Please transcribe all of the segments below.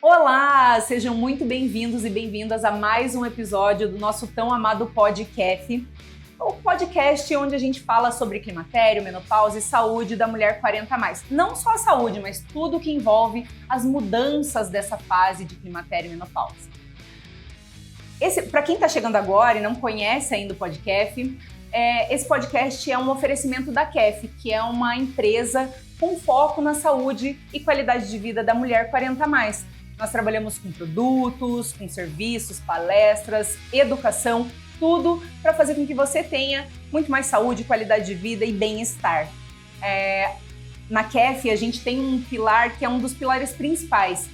Olá, sejam muito bem-vindos e bem-vindas a mais um episódio do nosso tão amado podcast. O podcast onde a gente fala sobre climatério, menopausa e saúde da mulher 40+. Não só a saúde, mas tudo que envolve as mudanças dessa fase de climatério e menopausa. Para quem está chegando agora e não conhece ainda o podcast, esse podcast é um oferecimento da KEF, que é uma empresa com foco na saúde e qualidade de vida da mulher 40+. Nós trabalhamos com produtos, com serviços, palestras, educação, tudo para fazer com que você tenha muito mais saúde, qualidade de vida e bem-estar. Na KEF, a gente tem um pilar que é um dos pilares principais.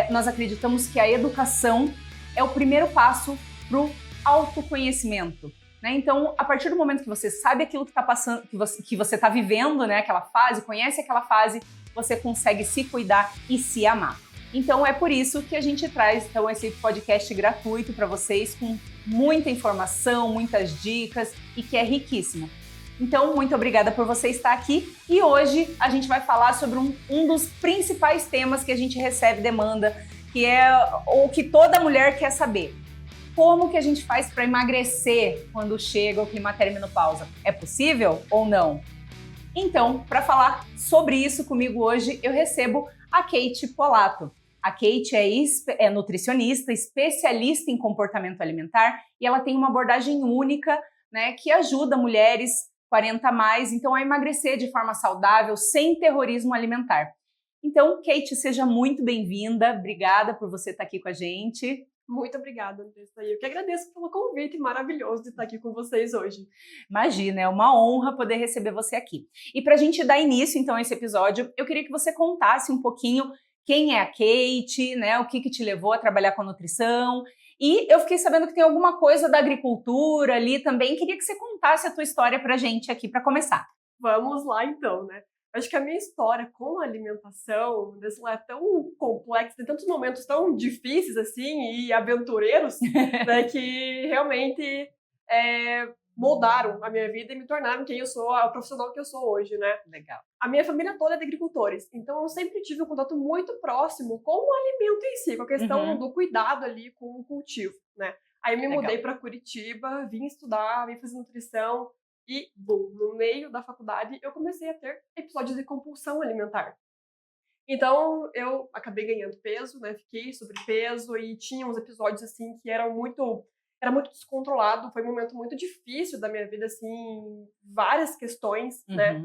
Nós acreditamos que a educação é o primeiro passo para o autoconhecimento. Né? Então, a partir do momento que você sabe aquilo que está passando, que você está vivendo, né? Aquela fase, conhece aquela fase, você consegue se cuidar e se amar. Então, é por isso que a gente traz esse podcast gratuito para vocês, com muita informação, muitas dicas e que é riquíssimo. Então, muito obrigada por você estar aqui e hoje a gente vai falar sobre um dos principais temas que a gente recebe demanda, que é o que toda mulher quer saber. Como que a gente faz para emagrecer quando chega o climatério e menopausa? É possível ou não? Então, para falar sobre isso comigo hoje, eu recebo a Kate Polato. A Kate é nutricionista, especialista em comportamento alimentar e ela tem uma abordagem única, né, que ajuda mulheres 40+, então, a emagrecer de forma saudável, sem terrorismo alimentar. Então, Kate, seja muito bem-vinda. Obrigada por você estar aqui com a gente. Muito obrigada, Andressa. Eu que agradeço pelo convite maravilhoso de estar aqui com vocês hoje. Imagina, é uma honra poder receber você aqui. E para a gente dar início, então, a esse episódio, eu queria que você contasse um pouquinho quem é a Kate, né? O que te levou a trabalhar com a nutrição. E eu fiquei sabendo que tem alguma coisa da agricultura ali também. Queria que você contasse a tua história para a gente aqui, para começar. Vamos lá, então, né? Acho que a minha história com a alimentação é tão complexa, tem tantos momentos tão difíceis assim e aventureiros, né, que realmente moldaram a minha vida e me tornaram quem eu sou, a profissional que eu sou hoje, né? Legal. A minha família toda é de agricultores, então eu sempre tive um contato muito próximo com o alimento em si, com a questão do cuidado ali com o cultivo, né? Aí eu me mudei para Curitiba, vim estudar, vim fazer nutrição. E, no meio da faculdade, eu comecei a ter episódios de compulsão alimentar. Então, eu acabei ganhando peso, né? Fiquei sobrepeso e tinha uns episódios, assim, que era muito descontrolado. Foi um momento muito difícil da minha vida, assim, várias questões, né?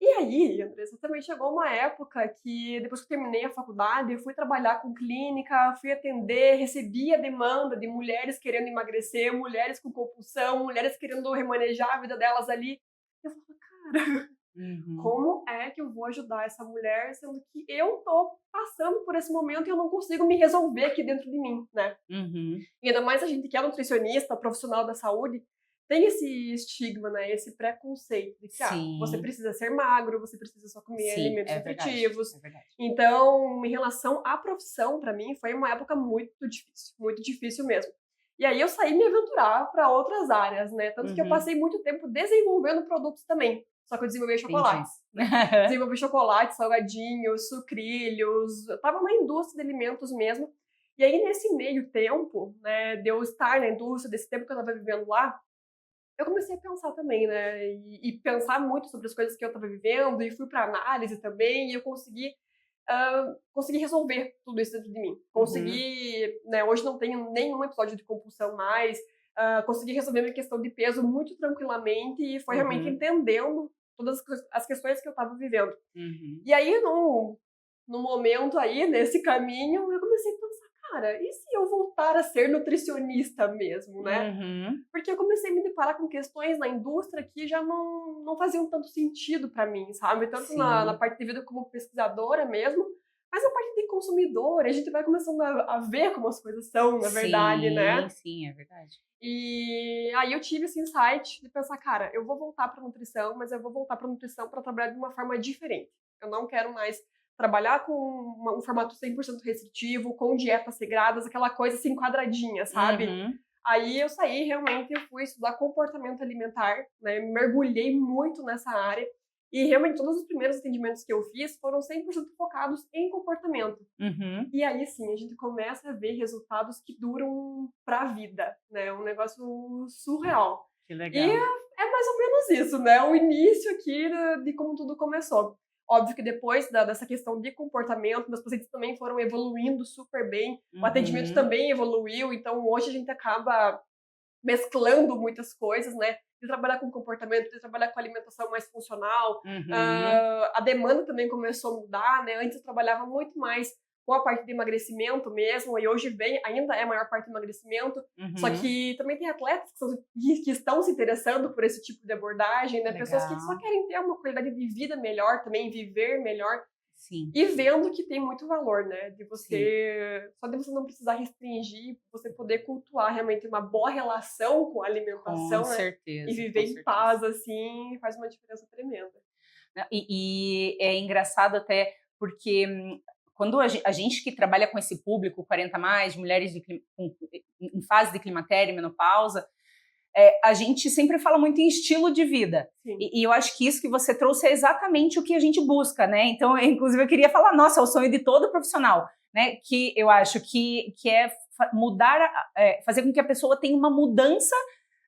E aí, Andressa, também chegou uma época que, depois que eu terminei a faculdade, eu fui trabalhar com clínica, fui atender, recebi a demanda de mulheres querendo emagrecer, mulheres com compulsão, mulheres querendo remanejar a vida delas ali. Eu falava, cara, como é que eu vou ajudar essa mulher, sendo que eu tô passando por esse momento e eu não consigo me resolver aqui dentro de mim, né? E ainda mais a gente que é nutricionista, profissional da saúde, tem esse estigma, né? Esse preconceito de que você precisa ser magro, você precisa só comer alimentos nutritivos. É verdade. Então, em relação à profissão, para mim, foi uma época muito difícil mesmo. E aí eu saí me aventurar para outras áreas, né? Tanto que eu passei muito tempo desenvolvendo produtos também. Só que eu desenvolvi chocolates. Né? Desenvolvi chocolate, salgadinhos, sucrilhos. Eu tava na indústria de alimentos mesmo. E aí, nesse meio tempo, né, de eu estar na indústria, desse tempo que eu tava vivendo lá, eu comecei a pensar também, né? E pensar muito sobre as coisas que eu estava vivendo, e fui para análise também, e eu consegui resolver tudo isso dentro de mim. Consegui, né? Hoje não tenho nenhum episódio de compulsão mais, consegui resolver minha questão de peso muito tranquilamente, e foi realmente entendendo todas as questões que eu estava vivendo. E aí, no momento aí, nesse caminho, eu comecei a pensar, cara, e se eu voltar a ser nutricionista mesmo, né? Porque eu comecei a me deparar com questões na indústria que já não faziam tanto sentido para mim, sabe? Tanto na parte de vida como pesquisadora mesmo, mas na parte de consumidora, a gente vai começando a ver como as coisas são, na verdade, né? Sim, é verdade. E aí eu tive esse insight de pensar, cara, eu vou voltar para nutrição, mas eu vou voltar para nutrição para trabalhar de uma forma diferente. Eu não quero mais trabalhar com um formato 100% restritivo, com dietas regradas, aquela coisa assim quadradinha, sabe? Aí eu saí, realmente, eu fui estudar comportamento alimentar, né? Mergulhei muito nessa área E realmente todos os primeiros atendimentos que eu fiz foram 100% focados em comportamento. Uhum. E aí sim, a gente começa a ver resultados que duram pra vida, né? Um negócio surreal. Que E legal. é mais ou menos isso, né? O início aqui de como tudo começou. Óbvio que depois dessa questão de comportamento, meus pacientes também foram evoluindo super bem, o atendimento Uhum. também evoluiu, então hoje a gente acaba mesclando muitas coisas, né? De trabalhar com comportamento, de trabalhar com alimentação mais funcional. Uhum. A demanda também começou a mudar, né? Antes eu trabalhava muito mais com a parte de emagrecimento mesmo, e hoje ainda é a maior parte de emagrecimento. Só Uhum. que também tem atletas que estão se interessando por esse tipo de abordagem, né? Pessoas que só Legal. querem ter uma qualidade de vida melhor também, viver melhor. Sim, E vendo que tem muito valor, né? sim. Só de você não precisar restringir, você poder cultuar realmente uma boa relação com a Com alimentação, né? E certeza, viver com em certeza. paz, assim, faz uma diferença tremenda. Né, e é engraçado até porque quando a gente que trabalha com esse público 40 mais, mulheres em fase de climatério e menopausa, a gente sempre fala muito em estilo de vida. Sim. E eu acho que isso que você trouxe é exatamente o que a gente busca, né? Então, inclusive, eu queria falar, nossa, é o sonho de todo profissional, né? Que eu acho que é mudar, fazer com que a pessoa tenha uma mudança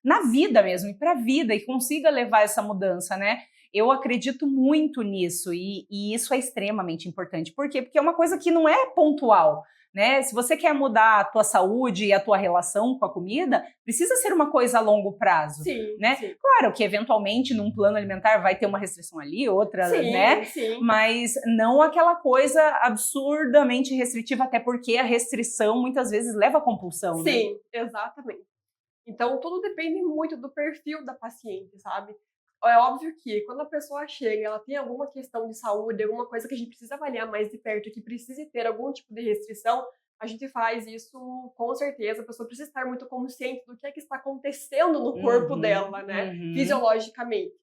na vida mesmo, e para a vida, e consiga levar essa mudança, né? Eu acredito muito nisso, e isso é extremamente importante. Por quê? Porque é uma coisa que não é pontual, né? Se você quer mudar a tua saúde e a tua relação com a comida, precisa ser uma coisa a longo prazo, Sim, né? sim. Claro que eventualmente num plano alimentar vai ter uma restrição ali, outra, né? Sim, sim. Mas não aquela coisa absurdamente restritiva, até porque a restrição muitas vezes leva à compulsão, né? Sim, exatamente. Então, tudo depende muito do perfil da paciente, sabe? É óbvio que quando a pessoa chega, ela tem alguma questão de saúde, alguma coisa que a gente precisa avaliar mais de perto, que precise ter algum tipo de restrição, a gente faz isso com certeza. A pessoa precisa estar muito consciente do que é que está acontecendo no corpo Uhum, dela, né? uhum. Fisiologicamente.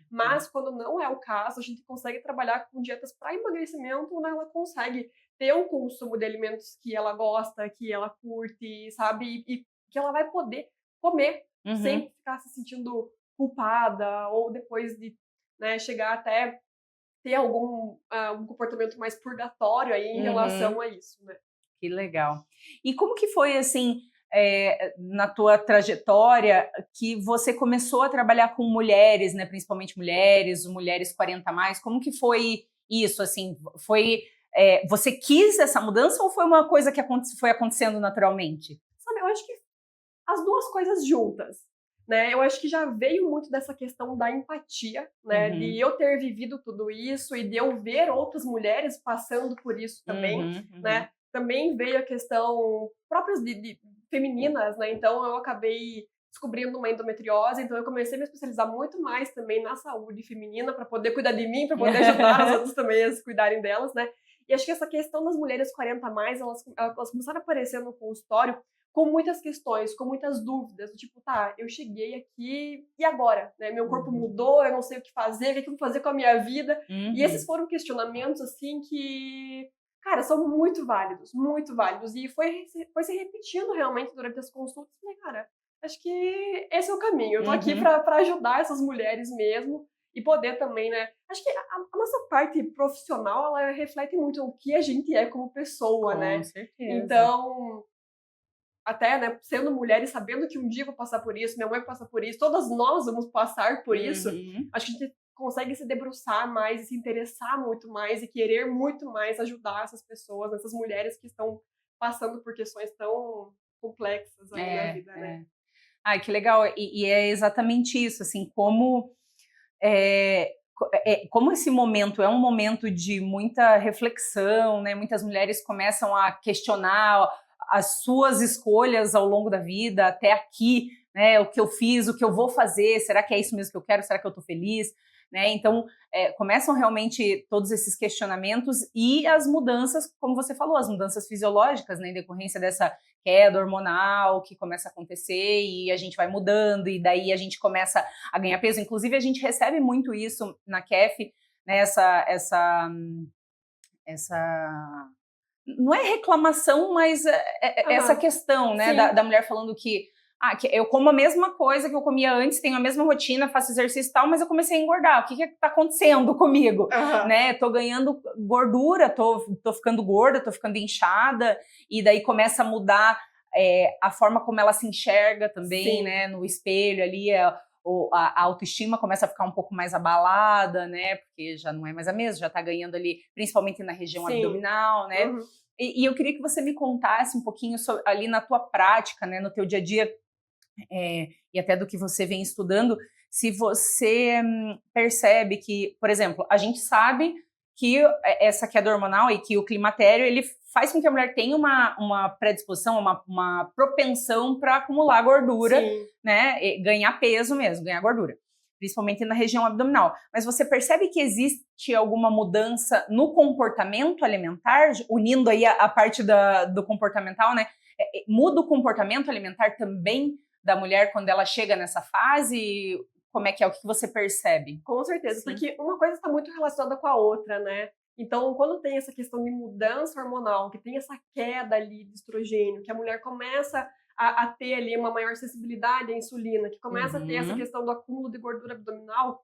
Mas quando não é o caso, a gente consegue trabalhar com dietas para emagrecimento, né? Ela consegue ter um consumo de alimentos que ela gosta, que ela curte, sabe? E que ela vai poder comer Uhum. sem ficar se sentindo culpada ou depois de, né, chegar até ter um comportamento mais purgatório aí em Uhum. relação a isso, né? Que legal. E como que foi, assim, na tua trajetória, que você começou a trabalhar com mulheres, né, principalmente mulheres 40 a mais, como que foi isso, assim, você quis essa mudança ou foi uma coisa que foi acontecendo naturalmente? Sabe, eu acho que as duas coisas juntas, né? Eu acho que já veio muito dessa questão da empatia, né? De Uhum, eu ter vivido tudo isso e de eu ver outras mulheres passando por isso também, uhum, uhum. né? Também veio a questão próprias de femininas, né? Então eu acabei descobrindo uma endometriose, então eu comecei a me especializar muito mais também na saúde feminina para poder cuidar de mim, para poder ajudar as outras também a se cuidarem delas, né? E acho que essa questão das mulheres 40 a mais, elas começaram a aparecer no consultório com muitas questões, com muitas dúvidas, do tipo, tá, eu cheguei aqui e agora, né? Meu corpo Uhum, mudou, eu não sei o que fazer, o que eu vou fazer com a minha vida. E esses uhum. foram questionamentos, assim, que, cara, são muito válidos, muito válidos. E foi se repetindo realmente durante as consultas. Falei, cara, acho que esse é o caminho. Eu tô aqui Uhum. pra ajudar essas mulheres mesmo e poder também, né? Acho que a nossa parte profissional, ela reflete muito o que a gente é como pessoa, Com né? certeza. Então, até, né, sendo mulher e sabendo que um dia eu vou passar por isso, minha mãe vai passar por isso, todas nós vamos passar por isso, Uhum. acho que a gente consegue se debruçar mais e se interessar muito mais e querer muito mais ajudar essas pessoas, essas mulheres que estão passando por questões tão complexas aí na É, vida, né? é. Ai, que legal. E é exatamente isso, assim, como esse momento é um momento de muita reflexão, né? Muitas mulheres começam a questionar as suas escolhas ao longo da vida, até aqui, né? O que eu fiz, o que eu vou fazer, será que é isso mesmo que eu quero? Será que eu estou feliz? Né? Então, começam realmente todos esses questionamentos e as mudanças, como você falou, as mudanças fisiológicas, né? Em decorrência dessa queda hormonal que começa a acontecer e a gente vai mudando, e daí a gente começa a ganhar peso. Inclusive, a gente recebe muito isso na KEF, né? Essa não é reclamação, mas essa Aham, questão, né, sim, da mulher falando que Eu como a mesma coisa que eu comia antes, tenho a mesma rotina, faço exercício e tal, mas eu comecei a engordar. O que tá acontecendo comigo? Né? Tô ganhando gordura, tô ficando gorda, tô ficando inchada, e daí começa a mudar a forma como ela se enxerga também, né? No espelho ali, a autoestima começa a ficar um pouco mais abalada, né? Porque já não é mais a mesma, já tá ganhando ali, principalmente na região abdominal, né? E eu queria que você me contasse um pouquinho ali na tua prática, né? No teu dia a dia, e até do que você vem estudando, se você percebe que, por exemplo, a gente sabe que essa queda hormonal e que o climatério, ele faz com que a mulher tenha uma predisposição, uma propensão para acumular gordura, né? E ganhar peso mesmo, ganhar gordura, principalmente na região abdominal. Mas você percebe que existe alguma mudança no comportamento alimentar, unindo aí a parte do comportamental, né? Muda o comportamento alimentar também da mulher quando ela chega nessa fase? Como é que é? O que você percebe? Com certeza, porque uma coisa está muito relacionada com a outra, né? Então, quando tem essa questão de mudança hormonal, que tem essa queda ali de estrogênio, que a mulher começa a ter ali uma maior sensibilidade à insulina, que começa a ter essa questão do acúmulo de gordura abdominal,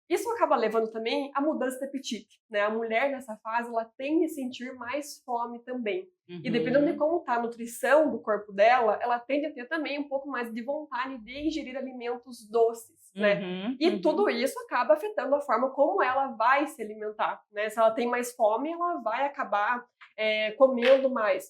isso acaba levando também a mudança de apetite, né? A mulher nessa fase, ela tende a sentir mais fome também. E dependendo de como está a nutrição do corpo dela, ela tende a ter também um pouco mais de vontade de ingerir alimentos doces, né? E tudo isso acaba afetando a forma como ela vai se alimentar, né? Se ela tem mais fome, ela vai acabar comendo mais.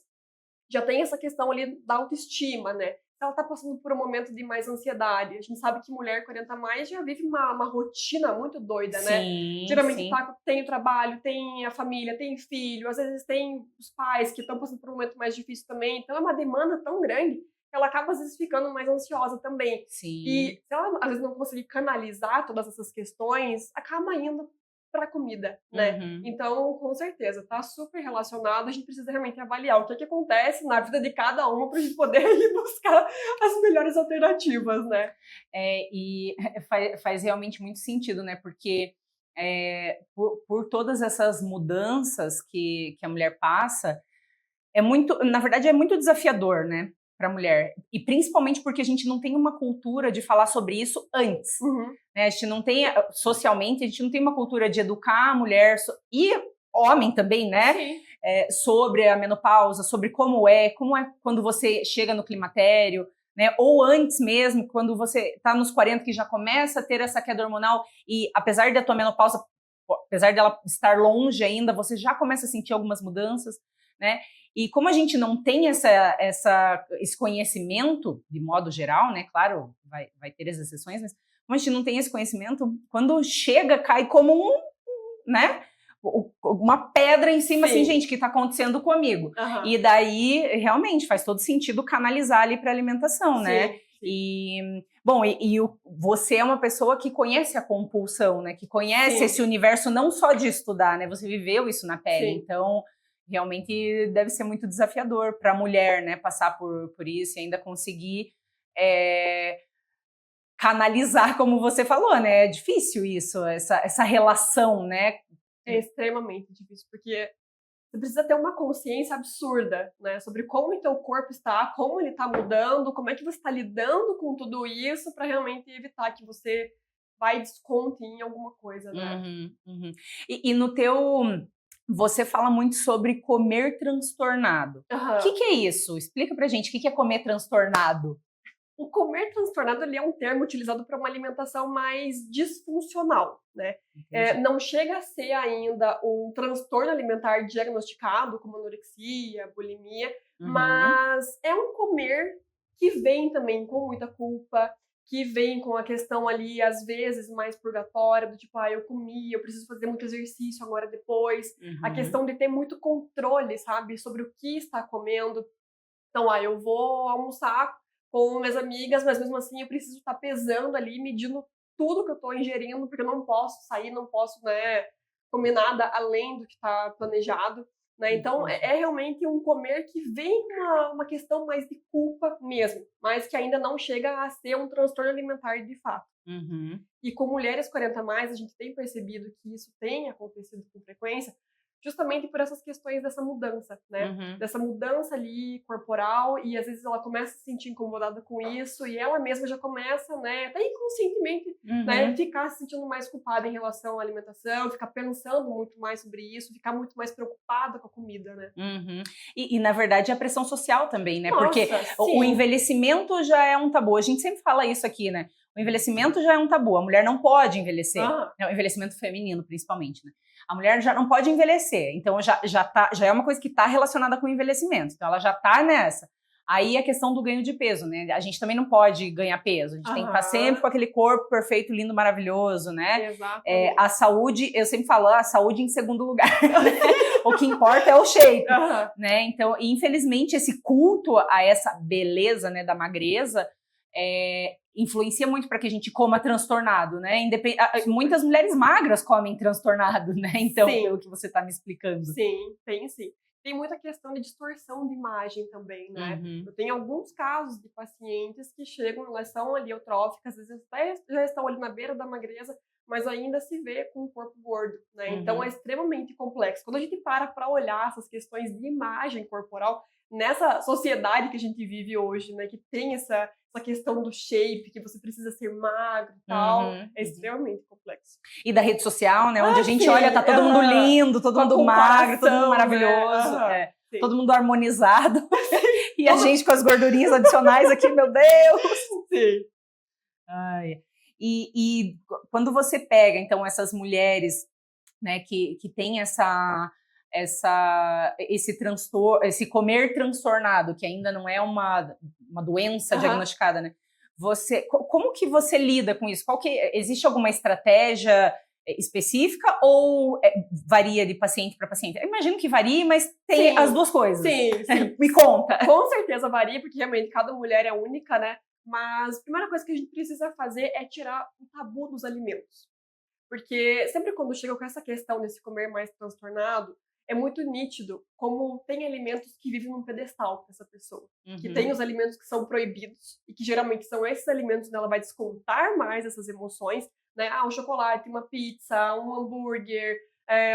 Já tem essa questão ali da autoestima, né? Ela está passando por um momento de mais ansiedade. A gente sabe que mulher 40 a mais já vive uma rotina muito doida, né? Geralmente tem o trabalho, tem a família, tem filho, às vezes tem os pais que estão passando por um momento mais difícil também. Então é uma demanda tão grande que ela acaba às vezes ficando mais ansiosa também. E se ela às vezes não conseguir canalizar todas essas questões, acaba indo para a comida, né? Então, com certeza, tá super relacionado. A gente precisa realmente avaliar o que acontece na vida de cada uma para a gente poder ir buscar as melhores alternativas, né? E faz realmente muito sentido, né? Porque por todas essas mudanças que a mulher passa, na verdade, é muito desafiador, né? Para a mulher, e principalmente porque a gente não tem uma cultura de falar sobre isso antes, né? A gente não tem, socialmente, a gente não tem uma cultura de educar a mulher e homem também, né? Sobre a menopausa, sobre como é quando você chega no climatério, né? Ou antes mesmo, quando você está nos 40, que já começa a ter essa queda hormonal, e apesar da tua menopausa, apesar dela estar longe ainda, você já começa a sentir algumas mudanças, né? E como a gente não tem esse conhecimento, de modo geral, né? Claro, vai ter as exceções, mas como a gente não tem esse conhecimento, quando chega, cai como né? Uma pedra em cima, assim, gente, o que está acontecendo comigo? E daí, realmente, faz todo sentido canalizar ali para alimentação, né? Você é uma pessoa que conhece a compulsão, né? Que conhece esse universo não só de estudar, né? Você viveu isso na pele, então realmente deve ser muito desafiador para a mulher, né? Passar por isso e ainda conseguir canalizar, como você falou, né? É difícil isso, essa relação, né? É extremamente difícil, porque você precisa ter uma consciência absurda, né? Sobre como o teu corpo está, como ele está mudando, como é que você está lidando com tudo isso para realmente evitar que você vai desconte em alguma coisa, né? E no teu... Você fala muito sobre comer transtornado. O que é isso? Explica pra gente, o que é comer transtornado? O comer transtornado, ele é um termo utilizado para uma alimentação mais disfuncional, né? Não chega a ser ainda um transtorno alimentar diagnosticado, como anorexia, bulimia, mas é um comer que vem também com muita culpa, que vem com a questão ali, às vezes, mais purgatória, do tipo, eu comi, eu preciso fazer muito exercício agora depois. A questão de ter muito controle, sabe, sobre o que está comendo. Então, eu vou almoçar com minhas amigas, mas mesmo assim eu preciso estar pesando ali, medindo tudo que eu estou ingerindo, porque eu não posso sair, não posso, né, comer nada além do que está planejado, né? Então é realmente um comer que vem com uma questão mais de culpa mesmo, mas que ainda não chega a ser um transtorno alimentar de fato. E com mulheres 40 a mais, a gente tem percebido que isso tem acontecido com frequência, justamente por essas questões dessa mudança, né? Uhum. Dessa mudança ali corporal, e às vezes ela começa a se sentir incomodada com isso, e ela mesma já começa, né, até inconscientemente, né, ficar se sentindo mais culpada em relação à alimentação, ficar pensando muito mais sobre isso, ficar muito mais preocupada com a comida, né? Uhum. E, na verdade, a pressão social também, né? Nossa, Porque o sim. envelhecimento já é um tabu. A gente sempre fala isso aqui, né? O envelhecimento já é um tabu. A mulher não pode envelhecer. O envelhecimento feminino, principalmente, né? A mulher já não pode envelhecer. Então, já é uma coisa que está relacionada com o envelhecimento. Então, ela já está nessa. Aí, a questão do ganho de peso, né? A gente também não pode ganhar peso. A gente tem que estar sempre com aquele corpo perfeito, lindo, maravilhoso, né? Exatamente. A saúde, eu sempre falo, a saúde em segundo lugar, né? O que importa é o shape, né? Então, infelizmente, esse culto a essa beleza, né, da magreza, influencia muito para que a gente coma transtornado, né? Muitas mulheres magras comem transtornado, né? Então, pelo que você está me explicando. Sim, tem sim. Tem muita questão de distorção de imagem também, né? Eu tenho alguns casos de pacientes que chegam, elas são ali eutróficas, às vezes até já estão ali na beira da magreza, mas ainda se vê com um corpo gordo, né? Então é extremamente complexo. Quando a gente para olhar essas questões de imagem corporal, nessa sociedade que a gente vive hoje, né, que tem essa questão do shape, que você precisa ser magro e tal, é extremamente complexo. E da rede social, né, onde a gente olha, tá todo mundo lindo, todo mundo magro, todo mundo maravilhoso, todo mundo harmonizado, e a gente com as gordurinhas adicionais aqui, meu Deus! Sim. Ai. E quando você pega, então, essas mulheres, né, que tem esse transtorno, esse comer transtornado, que ainda não é uma doença diagnosticada, né? Como que você lida com isso? Existe alguma estratégia específica ou varia de paciente para paciente? Eu imagino que varie, mas tem as duas coisas. Sim. Me conta. Com certeza varia, porque realmente cada mulher é única, né? Mas a primeira coisa que a gente precisa fazer é tirar o tabu dos alimentos. Porque sempre quando chega com essa questão desse comer mais transtornado, é muito nítido como tem alimentos que vivem num pedestal para essa pessoa. Que tem os alimentos que são proibidos e que geralmente são esses alimentos onde ela vai descontar mais essas emoções, né? Um chocolate, uma pizza, um hambúrguer,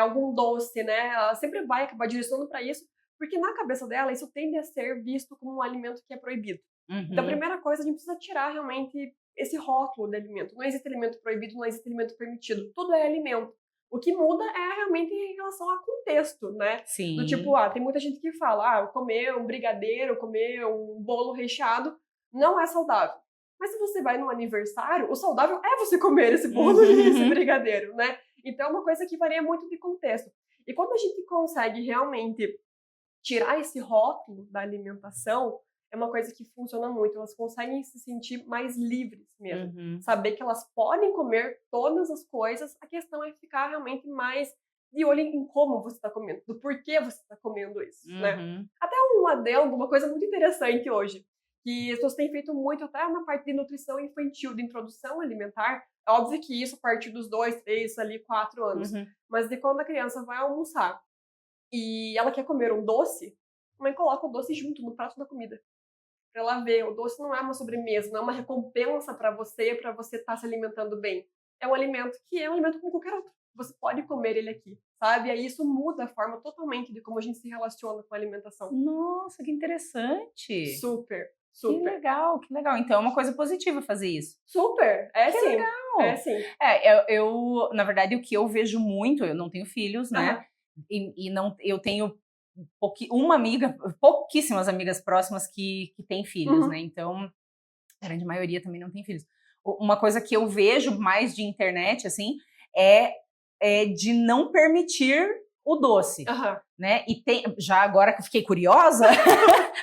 algum doce, né? Ela sempre vai acabar direcionando para isso, porque na cabeça dela isso tende a ser visto como um alimento que é proibido. Então, a primeira coisa, a gente precisa tirar realmente esse rótulo de alimento. Não existe alimento proibido, não existe alimento permitido. Tudo é alimento. O que muda é realmente em relação ao contexto, né? Sim. Do tipo, tem muita gente que fala, comer um brigadeiro, comer um bolo recheado, não é saudável. Mas se você vai num aniversário, o saudável é você comer esse bolo e esse brigadeiro, né? Então, é uma coisa que varia muito de contexto. E quando a gente consegue realmente tirar esse rótulo da alimentação, é uma coisa que funciona muito. Elas conseguem se sentir mais livres mesmo. Saber que elas podem comer todas as coisas. A questão é ficar realmente mais de olho em como você está comendo, do porquê você está comendo isso, né? Até um adendo, uma coisa muito interessante hoje, que as pessoas têm feito muito até na parte de nutrição infantil, de introdução alimentar. É óbvio que isso a partir dos 2, 3, ali 4 anos. Mas de quando a criança vai almoçar e ela quer comer um doce, a mãe coloca o doce junto no prato da comida. Pra ela ver, o doce não é uma sobremesa, não é uma recompensa para você estar se alimentando bem. É um alimento que é um alimento como qualquer outro. Você pode comer ele aqui, sabe? E aí isso muda a forma totalmente de como a gente se relaciona com a alimentação. Nossa, que interessante! Super. Que legal, que legal. Então é uma coisa positiva fazer isso. Super, que sim. Legal. É sim. Eu, na verdade, o que eu vejo muito, eu não tenho filhos, né? E não, eu tenho uma amiga, pouquíssimas amigas próximas que têm filhos, né? Então, a grande maioria também não tem filhos. Uma coisa que eu vejo mais de internet, assim, é de não permitir o doce, né? E já agora que eu fiquei curiosa,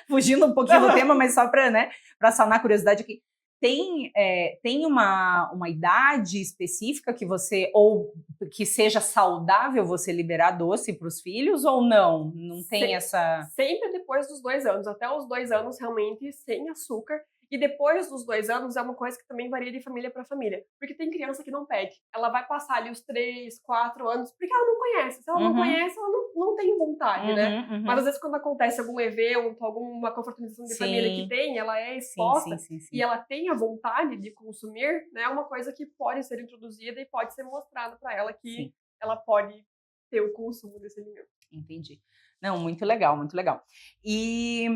fugindo um pouquinho do tema, mas só para sanar a curiosidade aqui, tem uma idade específica que ou que seja saudável você liberar doce para os filhos ou não? Não tem essa... Sempre depois dos 2 anos, até os 2 anos realmente sem açúcar. E depois dos 2 anos é uma coisa que também varia de família para família. Porque tem criança que não pede. Ela vai passar ali os 3, 4 anos, porque ela não conhece. Se ela não conhece, ela não tem vontade, né? Mas às vezes quando acontece algum evento, alguma confraternização de família que tem, ela é exposta e ela tem a vontade de consumir, né? É uma coisa que pode ser introduzida e pode ser mostrada para ela que ela pode ter o consumo desse alimento. Entendi. Não, muito legal, muito legal. E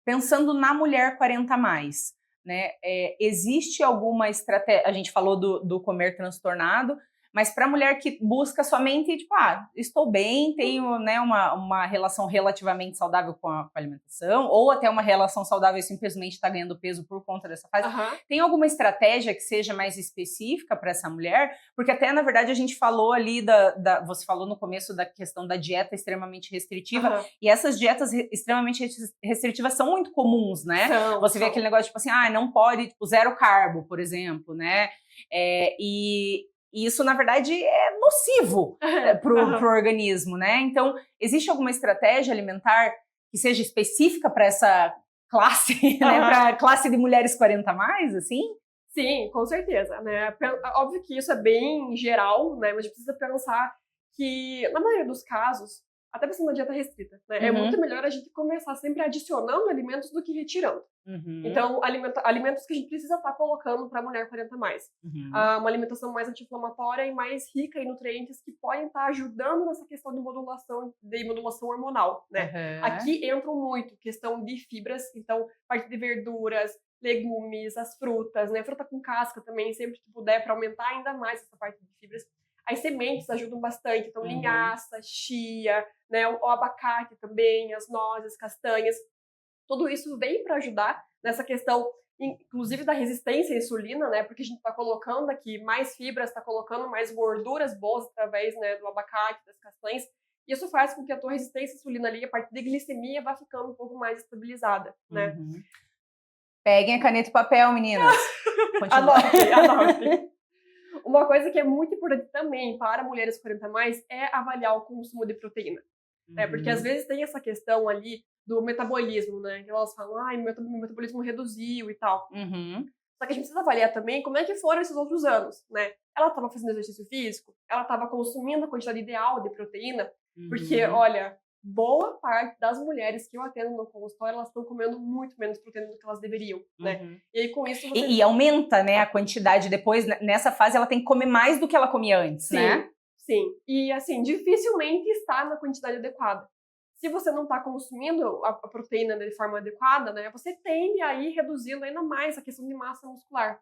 pensando na mulher 40 mais, né? Existe alguma estratégia? A gente falou do comer transtornado, mas para a mulher que busca somente, tipo, estou bem, tenho, né, uma relação relativamente saudável com a alimentação, ou até uma relação saudável e simplesmente está ganhando peso por conta dessa fase. Tem alguma estratégia que seja mais específica para essa mulher? Porque até, na verdade, a gente falou ali, você falou no começo da questão da dieta extremamente restritiva, e essas dietas extremamente restritivas são muito comuns, né? Você vê aquele negócio, tipo assim, não pode, tipo, zero carbo, por exemplo, né? E isso, na verdade, é nocivo pro organismo, né? Então, existe alguma estratégia alimentar que seja específica para essa classe, né? Para a classe de mulheres 40 mais, assim? Sim, com certeza, né? Óbvio que isso é bem geral, né? Mas a gente precisa pensar que, na maioria dos casos, até pensando na dieta restrita, né? É muito melhor a gente começar sempre adicionando alimentos do que retirando. Então, alimentos que a gente precisa estar colocando para a mulher 40 mais. Uma alimentação mais anti-inflamatória e mais rica em nutrientes que podem estar ajudando nessa questão de modulação hormonal, né? Aqui entram muito questão de fibras, então, parte de verduras, legumes, as frutas, né? Fruta com casca também, sempre que puder, para aumentar ainda mais essa parte de fibras. As sementes ajudam bastante, então linhaça, chia, né? O abacate também, as nozes, castanhas. Tudo isso vem para ajudar nessa questão, inclusive da resistência à insulina, né? Porque a gente está colocando aqui mais fibras, está colocando mais gorduras boas através, né, do abacate, das castanhas. E isso faz com que a tua resistência à insulina ali, a parte de glicemia, vá ficando um pouco mais estabilizada, né? Peguem a caneta e papel, meninas. Anotem. Uma coisa que é muito importante também para mulheres 40 mais é avaliar o consumo de proteína. Né? Porque às vezes tem essa questão ali do metabolismo, né? Que elas falam, meu metabolismo reduziu e tal. Só que a gente precisa avaliar também como é que foram esses outros anos, né? Ela estava fazendo exercício físico, ela estava consumindo a quantidade ideal de proteína, porque, olha, boa parte das mulheres que eu atendo no consultório, elas estão comendo muito menos proteína do que elas deveriam, né? E aí, com isso, e aumenta, né, a quantidade depois, nessa fase, ela tem que comer mais do que ela comia antes, né? Sim. E, assim, dificilmente está na quantidade adequada. Se você não está consumindo a proteína de forma adequada, né, você tende a ir reduzindo ainda mais a questão de massa muscular.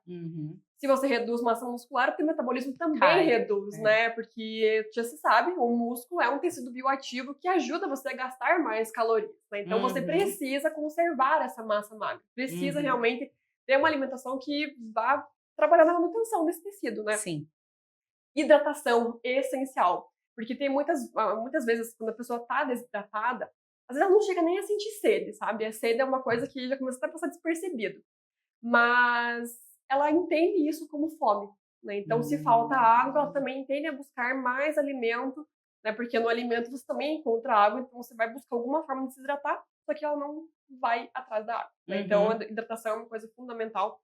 Se você reduz massa muscular, o teu metabolismo também reduz, né? Porque já se sabe, o músculo é um tecido bioativo que ajuda você a gastar mais calorias, né? Então você precisa conservar essa massa magra. Precisa realmente ter uma alimentação que vá trabalhar na manutenção desse tecido, né? Sim. Hidratação, essencial. Porque tem muitas vezes, quando a pessoa tá desidratada, às vezes ela não chega nem a sentir sede, sabe? A sede é uma coisa que já começa a passar despercebido. Mas ela entende isso como fome, né? Então, se falta água, ela também tende a buscar mais alimento, né? Porque no alimento você também encontra água, então você vai buscar alguma forma de se hidratar, só que ela não vai atrás da água, né? Então, a hidratação é uma coisa fundamental.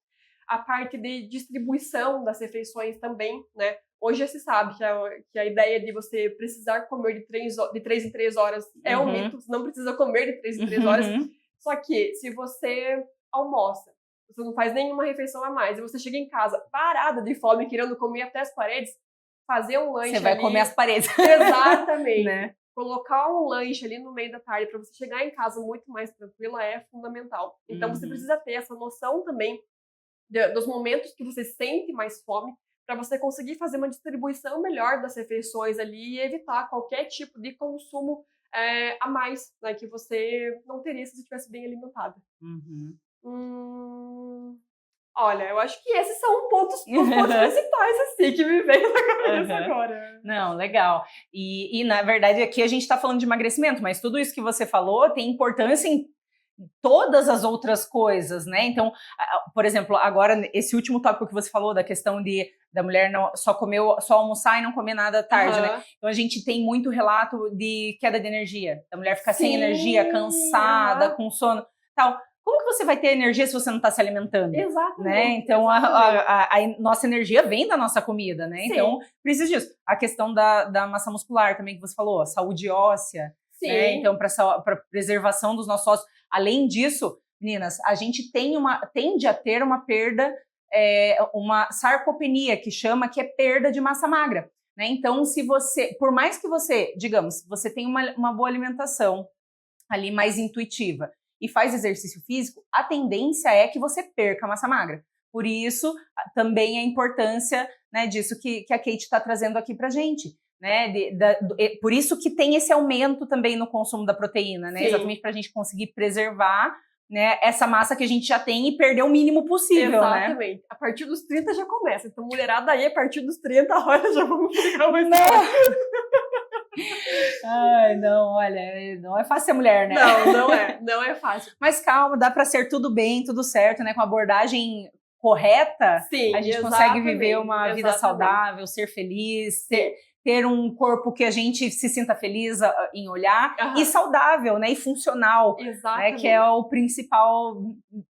A parte de distribuição das refeições também, né? Hoje já se sabe que a ideia de você precisar comer de 3 em 3 horas é um mito. Você não precisa comer de 3 em 3 horas. Só que se você almoça, você não faz nenhuma refeição a mais, e você chega em casa parada de fome, querendo comer até as paredes, fazer um lanche ali... Você vai comer as paredes. Exatamente. Né? Colocar um lanche ali no meio da tarde para você chegar em casa muito mais tranquila é fundamental. Então você precisa ter essa noção também dos momentos que você sente mais fome, para você conseguir fazer uma distribuição melhor das refeições ali e evitar qualquer tipo de consumo a mais, né, que você não teria se você estivesse bem alimentada. Olha, eu acho que esses são os pontos principais, assim, que me veio na cabeça agora. Não, legal. E, na verdade, aqui a gente está falando de emagrecimento, mas tudo isso que você falou tem importância em todas as outras coisas, né? Então, por exemplo, agora, esse último tópico que você falou, da questão da mulher só almoçar e não comer nada à tarde, né? Então, a gente tem muito relato de queda de energia, da mulher ficar sem energia, cansada, com sono, tal. Como que você vai ter energia se você não está se alimentando? Exatamente. Né? Então, a nossa energia vem da nossa comida, né? Então, precisa disso. A questão da massa muscular também que você falou, a saúde óssea, né? Então, para preservação dos nossos ossos. Além disso, meninas, a gente tende a ter uma perda, uma sarcopenia, que é perda de massa magra. né? Então, por mais que você, digamos, você tem uma boa alimentação ali mais intuitiva e faz exercício físico, a tendência é que você perca massa magra. Por isso, também a importância, né, disso que a Kate está trazendo aqui pra gente. Né, por isso que tem esse aumento também no consumo da proteína, né? Exatamente para a gente conseguir preservar, né, essa massa que a gente já tem e perder o mínimo possível. Exatamente. Né? A partir dos 30 já começa. Então, mulherada aí, a partir dos 30, olha, já vamos ficar mais... Ai, não, olha, não é fácil ser mulher, né? Não é fácil. Mas calma, dá para ser tudo bem, tudo certo, né? Com a abordagem correta, sim, a gente consegue viver uma vida saudável, ser feliz, ter um corpo que a gente se sinta feliz em olhar e saudável, né? E funcional, né? Que é o principal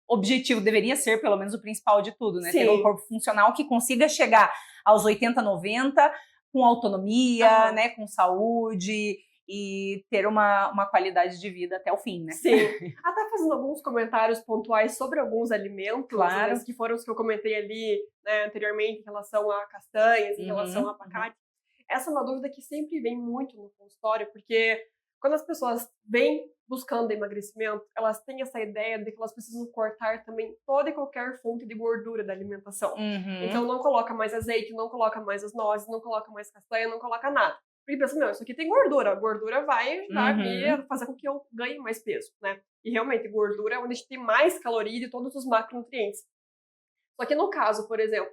objetivo, deveria ser pelo menos o principal de tudo, né? Ter um corpo funcional que consiga chegar aos 80, 90 com autonomia, né? Com saúde e ter uma qualidade de vida até o fim, né? Sim. Até fazendo alguns comentários pontuais sobre alguns alimentos, claro. Que foram os que eu comentei ali, né, anteriormente, em relação a castanhas, em relação a abacate. Essa é uma dúvida que sempre vem muito no consultório, porque quando as pessoas vêm buscando emagrecimento, elas têm essa ideia de que elas precisam cortar também toda e qualquer fonte de gordura da alimentação. Então não coloca mais azeite, não coloca mais as nozes, não coloca mais castanha, não coloca nada. Porque pensa, não, isso aqui tem gordura, a gordura vai ajudar a fazer com que eu ganhe mais peso, né? E realmente, gordura é onde a gente tem mais caloria de todos os macronutrientes. Só que no caso, por exemplo,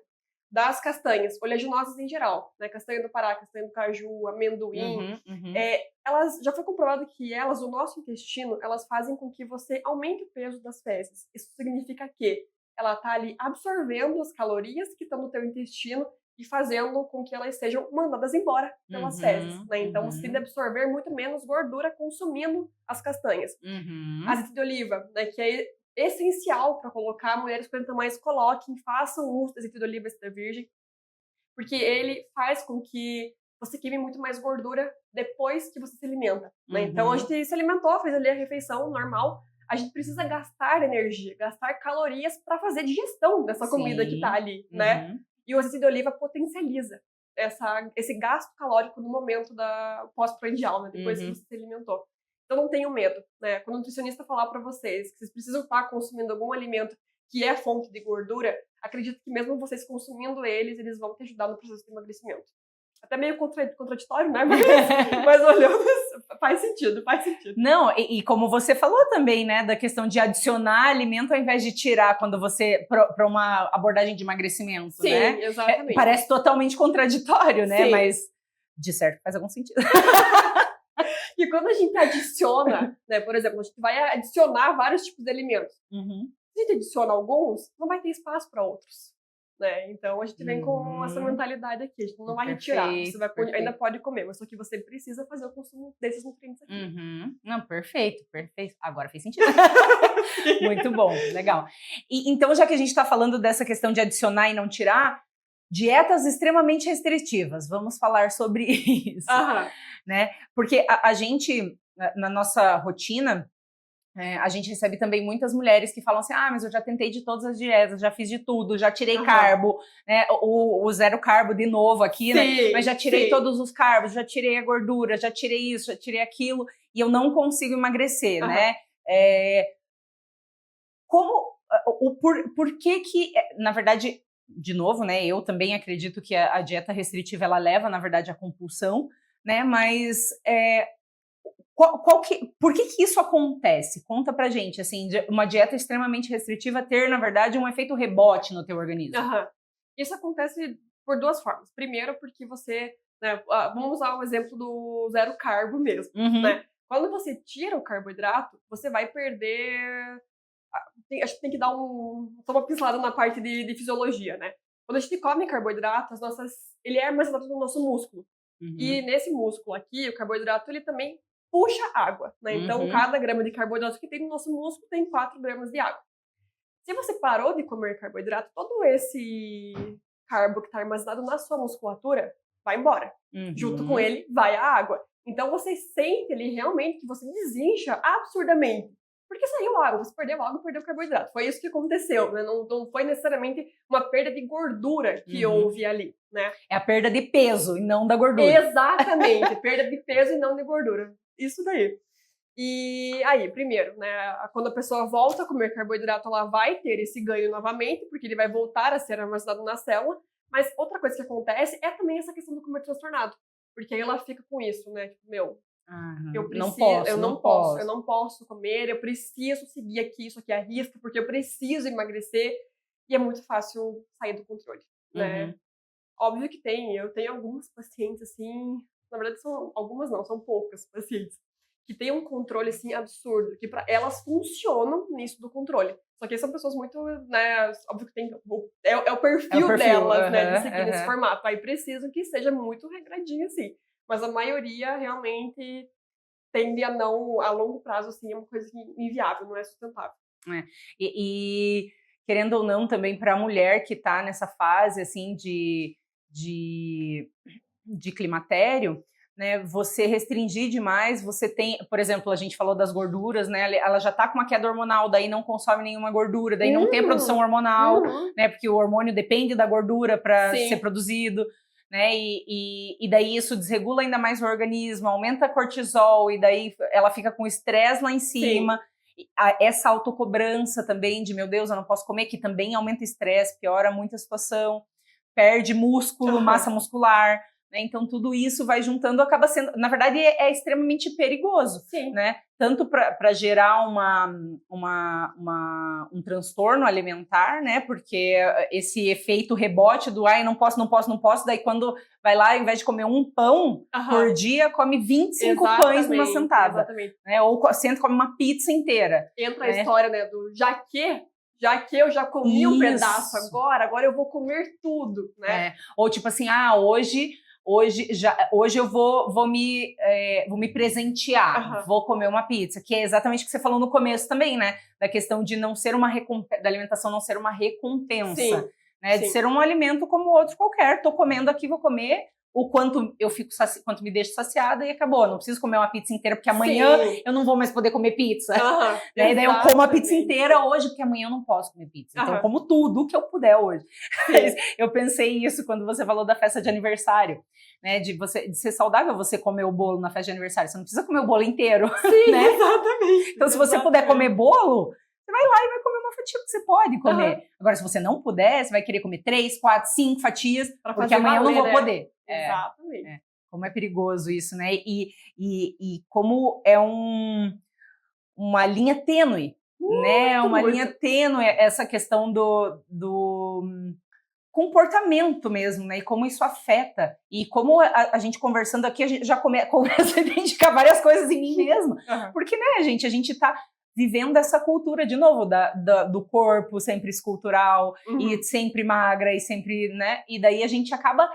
das castanhas, oleaginosas em geral, né? Castanha do Pará, castanha do caju, amendoim, elas já foi comprovado que o nosso intestino, elas fazem com que você aumente o peso das fezes. Isso significa que ela tá ali absorvendo as calorias que estão no teu intestino e fazendo com que elas sejam mandadas embora pelas fezes, né? Então você tem de absorver muito menos gordura consumindo as castanhas. Azeite de oliva, né? Que é essencial para colocar, mulheres que aguentam mais, coloquem, façam uso do azeite de oliva extra virgem, porque ele faz com que você queime muito mais gordura depois que você se alimenta, né? Então a gente se alimentou, fez ali a refeição normal, a gente precisa gastar energia, gastar calorias para fazer digestão dessa comida que tá ali, né? E o azeite de oliva potencializa esse gasto calórico no momento da pós-prandial, né? Depois que você se alimentou. Então não tenham medo, né? Quando o nutricionista falar para vocês que vocês precisam estar consumindo algum alimento que é fonte de gordura, acredito que mesmo vocês consumindo eles vão te ajudar no processo de emagrecimento. Até meio contraditório, né? Mas olhando, faz sentido. Não, e como você falou também, né? Da questão de adicionar alimento ao invés de tirar quando você... para uma abordagem de emagrecimento, sim, né? Sim, exatamente. Parece totalmente contraditório, né? Sim. Mas, de certo, faz algum sentido. E quando a gente adiciona, né? Por exemplo, a gente vai adicionar vários tipos de alimentos. Se a gente adiciona alguns, não vai ter espaço para outros. Né? Então a gente vem com essa mentalidade aqui, a gente não vai retirar, você vai ainda pode comer, mas só que você precisa fazer o consumo desses nutrientes aqui. Não, perfeito. Agora fez sentido. Muito bom, legal. E então, já que a gente está falando dessa questão de adicionar e não tirar, dietas extremamente restritivas, vamos falar sobre isso. Né? Porque a gente, na nossa rotina, a gente recebe também muitas mulheres que falam assim, mas eu já tentei de todas as dietas, já fiz de tudo, já tirei carbo, né? O zero carbo de novo aqui, né? Mas já tirei todos os carbos, já tirei a gordura, já tirei isso, já tirei aquilo, e eu não consigo emagrecer, né? Por que, na verdade, de novo, né? Eu também acredito que a dieta restritiva, ela leva, na verdade, à compulsão, né? Mas... por que isso acontece? Conta pra gente, assim, uma dieta extremamente restritiva ter, na verdade, um efeito rebote no teu organismo. Isso acontece por duas formas. Primeiro, porque você, né, vamos usar o exemplo do zero carbo mesmo, né? Quando você tira o carboidrato, você vai perder... acho que tem que dar uma pincelada na parte de fisiologia, né? Quando a gente come carboidrato, ele é armazenado no nosso músculo. E nesse músculo aqui, o carboidrato, ele também puxa água, né? Então, cada grama de carboidrato que tem no nosso músculo tem 4 gramas de água. Se você parou de comer carboidrato, todo esse carbo que está armazenado na sua musculatura vai embora. Junto com ele, vai a água. Então, você sente ali realmente que você desincha absurdamente. Porque saiu água, você perdeu água, perdeu carboidrato. Foi isso que aconteceu, né? Não foi necessariamente uma perda de gordura que houve ali, né? É a perda de peso e não da gordura. Exatamente, perda de peso e não de gordura. Isso daí. E aí, primeiro, né, quando a pessoa volta a comer carboidrato, ela vai ter esse ganho novamente, porque ele vai voltar a ser armazenado na célula. Mas outra coisa que acontece é também essa questão do comer transtornado. Porque aí ela fica com isso, né? Tipo, eu não posso comer, eu preciso seguir aqui, isso aqui é risco, porque eu preciso emagrecer. E é muito fácil sair do controle, né? Óbvio que eu tenho algumas pacientes, assim, na verdade são algumas não, são poucas pacientes, que têm um controle, assim, absurdo, que elas funcionam nisso do controle. Só que são pessoas muito, né, óbvio que é o perfil delas, né, de seguir nesse formato. Aí precisam que seja muito regradinho, assim. Mas a maioria realmente tende a não, a longo prazo, assim, é uma coisa inviável, não é sustentável. E querendo ou não, também para a mulher que está nessa fase, assim, de climatério, né, você restringir demais, você tem, por exemplo, a gente falou das gorduras, né, ela já tá com uma queda hormonal, daí não consome nenhuma gordura, daí não tem produção hormonal, né, porque o hormônio depende da gordura para ser produzido, né, e daí isso desregula ainda mais o organismo, aumenta cortisol, e daí ela fica com estresse lá em cima. Essa autocobrança também de, meu Deus, eu não posso comer, que também aumenta estresse, piora muito a situação, perde músculo, massa muscular, né? Então tudo isso vai juntando, acaba sendo, na verdade é extremamente perigoso, né? Tanto para gerar um transtorno alimentar, né? Porque esse efeito rebote do não posso, daí quando vai lá, ao invés de comer um pão por dia, come 25 pães numa sentada, né? Ou come uma pizza inteira. Entra a história, né, do já que eu já comi um pedaço agora eu vou comer tudo, né? Ou tipo assim, hoje eu vou me presentear, vou comer uma pizza, que é exatamente o que você falou no começo também, né? Da questão de não ser da alimentação não ser uma recompensa, né? De ser um alimento como outro qualquer. Tô comendo aqui, vou comer o quanto quanto me deixa saciada e acabou. Não preciso comer uma pizza inteira, porque amanhã eu não vou mais poder comer pizza. Né? E daí eu como a pizza inteira hoje, porque amanhã eu não posso comer pizza. Então eu como tudo que eu puder hoje. Eu pensei isso quando você falou da festa de aniversário. Né, de ser saudável você comer o bolo na festa de aniversário. Você não precisa comer o bolo inteiro. Né? Exatamente. Então, se você puder comer bolo, você vai lá e vai comer uma fatia que você pode comer. Agora, se você não puder, você vai querer comer 3, 4, 5 fatias, porque amanhã eu não vou poder. Exatamente. Como é perigoso isso, né? E como é uma linha tênue, né? Uma linha tênue essa questão do comportamento mesmo, né? E como isso afeta. E como a gente conversando aqui, a gente já começa a identificar várias coisas em mim mesma. Porque, né, a gente tá vivendo essa cultura, de novo, do corpo sempre escultural, e sempre magra, e sempre, né? E daí a gente acaba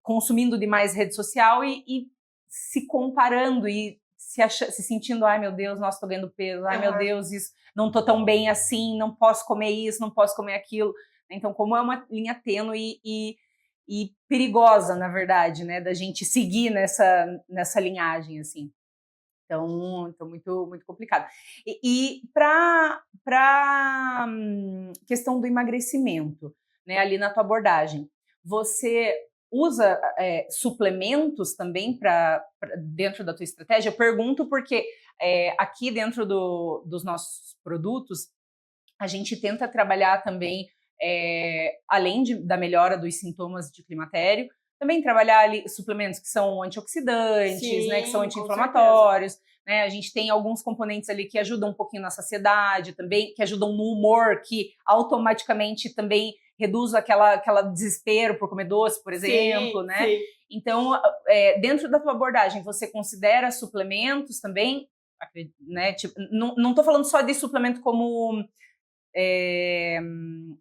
consumindo demais rede social e se comparando e se sentindo, ai meu Deus, nossa, tô ganhando peso, ai meu Deus, isso, não tô tão bem assim, não posso comer isso, não posso comer aquilo. Então, como é uma linha tênue e perigosa, na verdade, né, da gente seguir nessa linhagem, assim. Então muito, muito complicado. E para questão do emagrecimento, né, ali na tua abordagem, você usa suplementos também dentro da tua estratégia? Eu pergunto porque aqui dentro dos nossos produtos, a gente tenta trabalhar também, além da melhora dos sintomas de climatério, também trabalhar ali suplementos que são antioxidantes, né, que são anti-inflamatórios, né? A gente tem alguns componentes ali que ajudam um pouquinho na saciedade também, que ajudam no humor, que automaticamente também reduz aquela desespero por comer doce, por exemplo, né? Então, dentro da tua abordagem, você considera suplementos também, né? Tipo, não tô falando só de suplemento como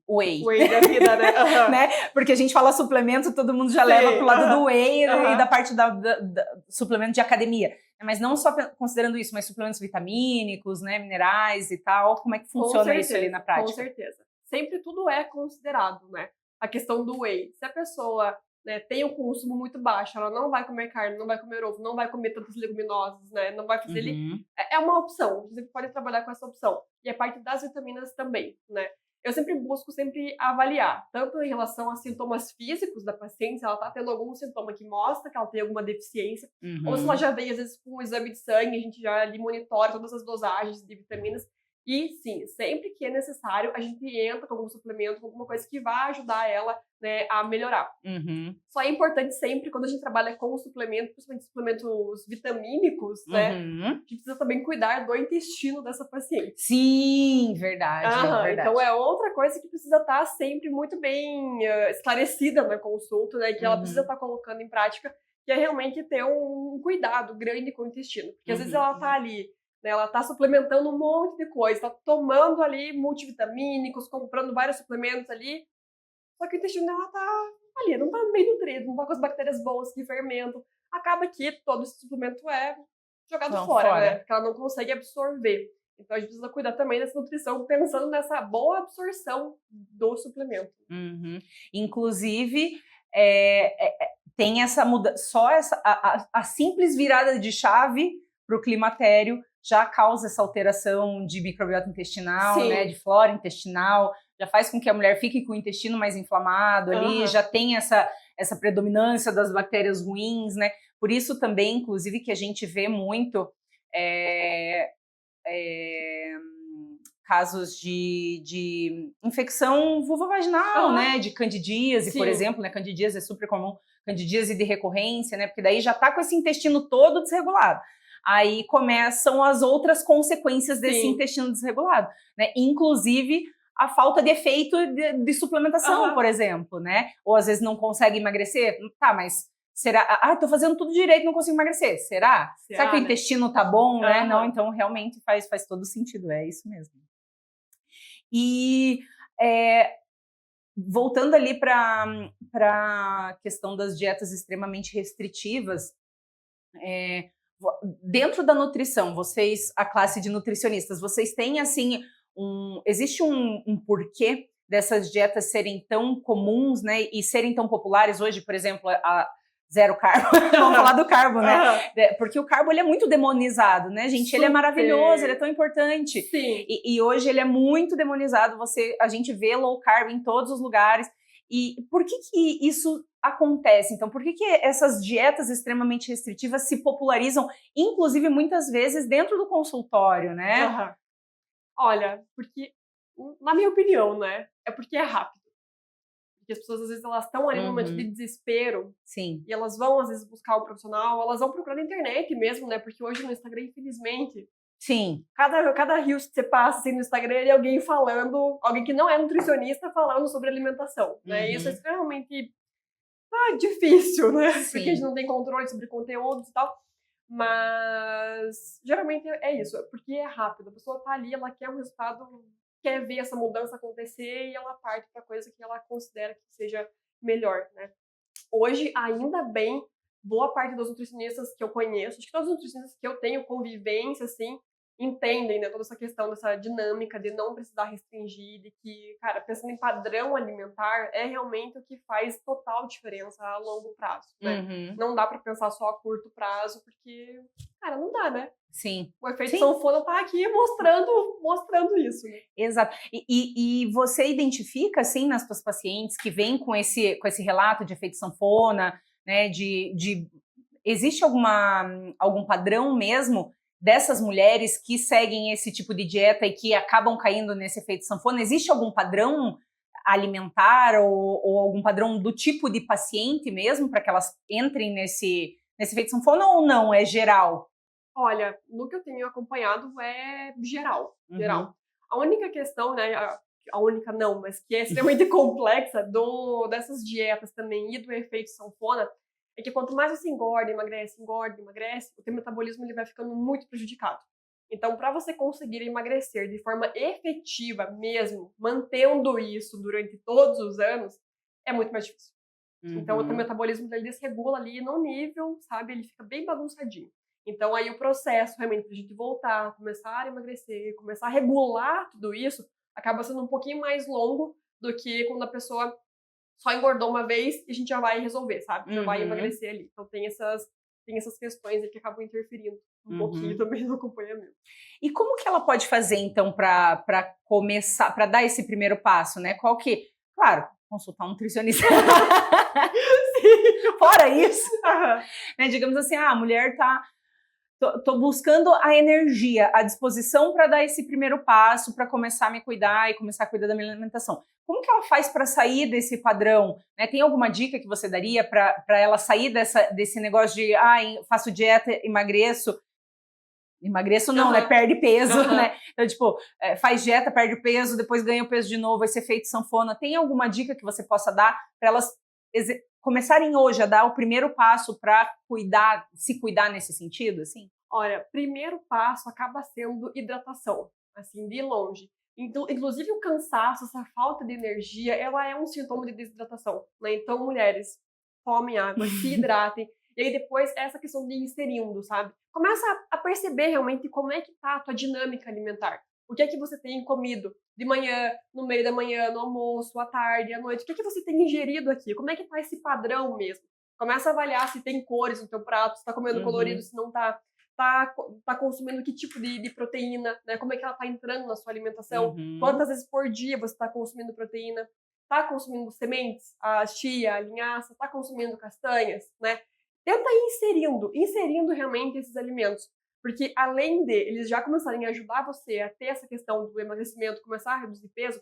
whey. Whey da vida, né? Né? Porque a gente fala suplemento, todo mundo já leva pro lado do whey e da parte da suplemento de academia. Mas não só considerando isso, mas suplementos vitamínicos, né, minerais e tal. Como é que funciona isso ali na prática? Com certeza. Sempre tudo é considerado, né? A questão do whey. Se a pessoa né, tem um consumo muito baixo, ela não vai comer carne, não vai comer ovo, não vai comer tantas leguminosas, né, não vai fazer é uma opção, você pode trabalhar com essa opção. E a parte das vitaminas também, né. Eu sempre busco avaliar, tanto em relação a sintomas físicos da paciente, se ela tá tendo algum sintoma que mostra que ela tem alguma deficiência, ou se ela já veio, às vezes, com um exame de sangue, a gente já ali monitora todas as dosagens de vitaminas. E sim, sempre que é necessário, a gente entra com algum suplemento, com alguma coisa que vai ajudar ela, né, a melhorar. Só é importante sempre, quando a gente trabalha com suplemento, principalmente suplementos vitamínicos, né, a gente precisa também cuidar do intestino dessa paciente. Sim, verdade, verdade. Então é outra coisa que precisa estar sempre muito bem esclarecida na consulta, né, que ela precisa estar colocando em prática, que é realmente ter um cuidado grande com o intestino. Porque às vezes ela tá ali, né, ela tá suplementando um monte de coisa, tá tomando ali multivitamínicos, comprando vários suplementos ali, só que o intestino dela tá ali, não tá bem nutrido, não tá com as bactérias boas que fermentam. Acaba que todo esse suplemento é jogado fora, né? Porque ela não consegue absorver. Então a gente precisa cuidar também dessa nutrição, pensando nessa boa absorção do suplemento. Inclusive, tem essa mudança, só a simples virada de chave para o climatério já causa essa alteração de microbiota intestinal, né, de flora intestinal, já faz com que a mulher fique com o intestino mais inflamado ali, já tem essa predominância das bactérias ruins, né? Por isso também, inclusive, que a gente vê muito casos de infecção vulvovaginal, né? De candidíase, por exemplo, né? Candidíase é super comum, candidíase de recorrência, né? Porque daí já tá com esse intestino todo desregulado. Aí começam as outras consequências desse intestino desregulado, né? Inclusive a falta de efeito de suplementação, por exemplo, né? Ou às vezes não consegue emagrecer. Tá, mas será? Tô fazendo tudo direito, não consigo emagrecer. Será que o intestino tá bom, né? Não, então realmente faz todo sentido, é isso mesmo. E voltando ali para a questão das dietas extremamente restritivas, dentro da nutrição, vocês, a classe de nutricionistas, vocês têm assim existe um porquê dessas dietas serem tão comuns, né, e serem tão populares hoje, por exemplo, a zero carbo, vamos falar do carbo, né, porque o carbo ele é muito demonizado, né, gente, ele é maravilhoso, ele é tão importante, e hoje ele é muito demonizado, a gente vê low carb em todos os lugares, e por que isso acontece, então? Por que essas dietas extremamente restritivas se popularizam, inclusive muitas vezes dentro do consultório, né? Olha, porque, na minha opinião, né, é porque é rápido. Porque as pessoas, às vezes, elas estão ali num momento de desespero. Sim. E elas vão, às vezes, buscar um profissional, elas vão procurar na internet mesmo, né, porque hoje no Instagram, infelizmente, sim, cada reels que você passa assim, no Instagram é alguém falando, alguém que não é nutricionista falando sobre alimentação, né, isso é extremamente difícil, né, porque a gente não tem controle sobre conteúdos e tal. Mas geralmente é isso, porque é rápido. A pessoa tá ali, ela quer um resultado, quer ver essa mudança acontecer e ela parte para coisa que ela considera que seja melhor, né? Hoje, ainda bem, boa parte dos nutricionistas que eu conheço, acho que todos os nutricionistas que eu tenho convivência, assim, entendem, né, toda essa questão dessa dinâmica de não precisar restringir, de que, cara, pensando em padrão alimentar, é realmente o que faz total diferença a longo prazo, né? Não dá pra pensar só a curto prazo, porque, cara, não dá, né? Sim. O efeito sanfona tá aqui mostrando isso, né? Exato. E você identifica, assim, nas suas pacientes que vêm com esse relato de efeito sanfona, né, existe algum padrão mesmo dessas mulheres que seguem esse tipo de dieta e que acabam caindo nesse efeito sanfona? Existe algum padrão alimentar ou algum padrão do tipo de paciente mesmo para que elas entrem nesse efeito sanfona ou não? É geral? Olha, no que eu tenho acompanhado é geral. A única questão, né, a única não, mas que é extremamente complexa dessas dietas também e do efeito sanfona, é que quanto mais você engorda, emagrece, o teu metabolismo ele vai ficando muito prejudicado. Então, para você conseguir emagrecer de forma efetiva mesmo, mantendo isso durante todos os anos, é muito mais difícil. Então, o teu metabolismo ele desregula ali no nível, sabe? Ele fica bem bagunçadinho. Então, aí o processo realmente pra gente voltar, começar a emagrecer, começar a regular tudo isso, acaba sendo um pouquinho mais longo do que quando a pessoa só engordou uma vez e a gente já vai resolver, sabe? Já vai emagrecer ali. Então tem essas questões aí que acabam interferindo um pouquinho também no acompanhamento. E como que ela pode fazer, então, para começar, para dar esse primeiro passo, né? Qual que... Claro, consultar um nutricionista. Fora isso, né, digamos assim, a mulher tô buscando a energia, a disposição para dar esse primeiro passo, para começar a me cuidar e começar a cuidar da minha alimentação. Como que ela faz para sair desse padrão? Né? Tem alguma dica que você daria para ela sair desse negócio de faço dieta, emagreço? Emagreço não, né? Perde peso, né? Então, tipo, faz dieta, perde peso, depois ganha o peso de novo, esse efeito sanfona. Tem alguma dica que você possa dar para elas começarem hoje a dar o primeiro passo para se cuidar nesse sentido, assim? Olha, primeiro passo acaba sendo hidratação, assim, de longe. Então, inclusive o cansaço, essa falta de energia, ela é um sintoma de desidratação, né? Então, mulheres, tomem água, se hidratem. E aí depois essa questão de inserindo, sabe? Começa a perceber realmente como é que tá a tua dinâmica alimentar. O que é que você tem comido de manhã, no meio da manhã, no almoço, à tarde, à noite? O que é que você tem ingerido aqui? Como é que tá esse padrão mesmo? Começa a avaliar se tem cores no teu prato, se tá comendo colorido, se não tá. Tá consumindo que tipo de proteína, né? Como é que ela tá entrando na sua alimentação? Quantas vezes por dia você tá consumindo proteína? Tá consumindo sementes, a chia, a linhaça? Tá consumindo castanhas, né? Tenta ir inserindo realmente esses alimentos. Porque além de eles já começarem a ajudar você a ter essa questão do emagrecimento, começar a reduzir peso,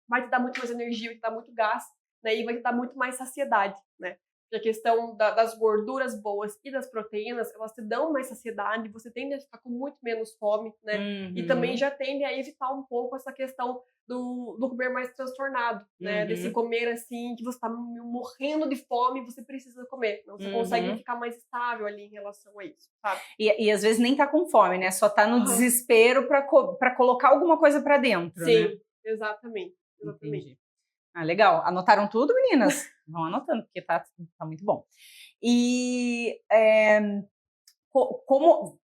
vai te dar muito mais energia, vai te dar muito gás, né? E vai te dar muito mais saciedade, né? Porque a questão das gorduras boas e das proteínas, elas te dão mais saciedade, você tende a ficar com muito menos fome, né? E também já tende a evitar um pouco essa questão do comer mais transtornado, né? Desse comer assim, que você tá morrendo de fome e você precisa comer. Então você consegue ficar mais estável ali em relação a isso, sabe? E às vezes nem tá com fome, né? Só tá no desespero pra colocar alguma coisa pra dentro, Sim, né? exatamente. Entendi. Legal. Anotaram tudo, meninas? Vão anotando, porque tá muito bom. E como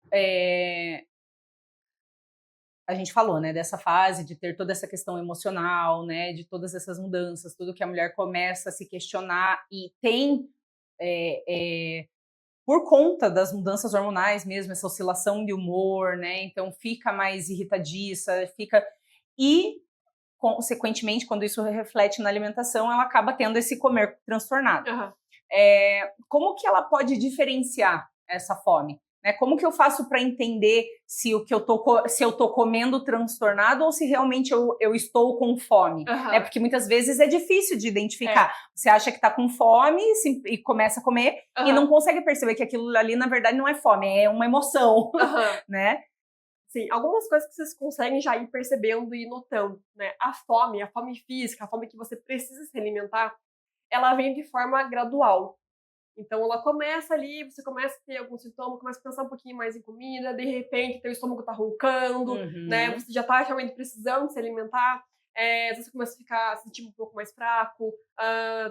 a gente falou, né, dessa fase de ter toda essa questão emocional, né, de todas essas mudanças, tudo que a mulher começa a se questionar e tem, por conta das mudanças hormonais mesmo, essa oscilação de humor, né, então fica mais irritadiça, e consequentemente, quando isso reflete na alimentação, ela acaba tendo esse comer transtornado. Como que ela pode diferenciar essa fome? Né? Como que eu faço para entender se eu tô comendo transtornado ou se realmente eu estou com fome? Né? Porque muitas vezes é difícil de identificar. Você acha que está com fome e começa a comer e não consegue perceber que aquilo ali, na verdade, não é fome, é uma emoção. Né? Sim, algumas coisas que vocês conseguem já ir percebendo e notando, né? A fome física, a fome que você precisa se alimentar, ela vem de forma gradual. Então ela começa ali, você começa a ter algum sintoma, começa a pensar um pouquinho mais em comida, de repente teu estômago tá roncando, né? Você já tá realmente precisando se alimentar, você começa a se sentir um pouco mais fraco,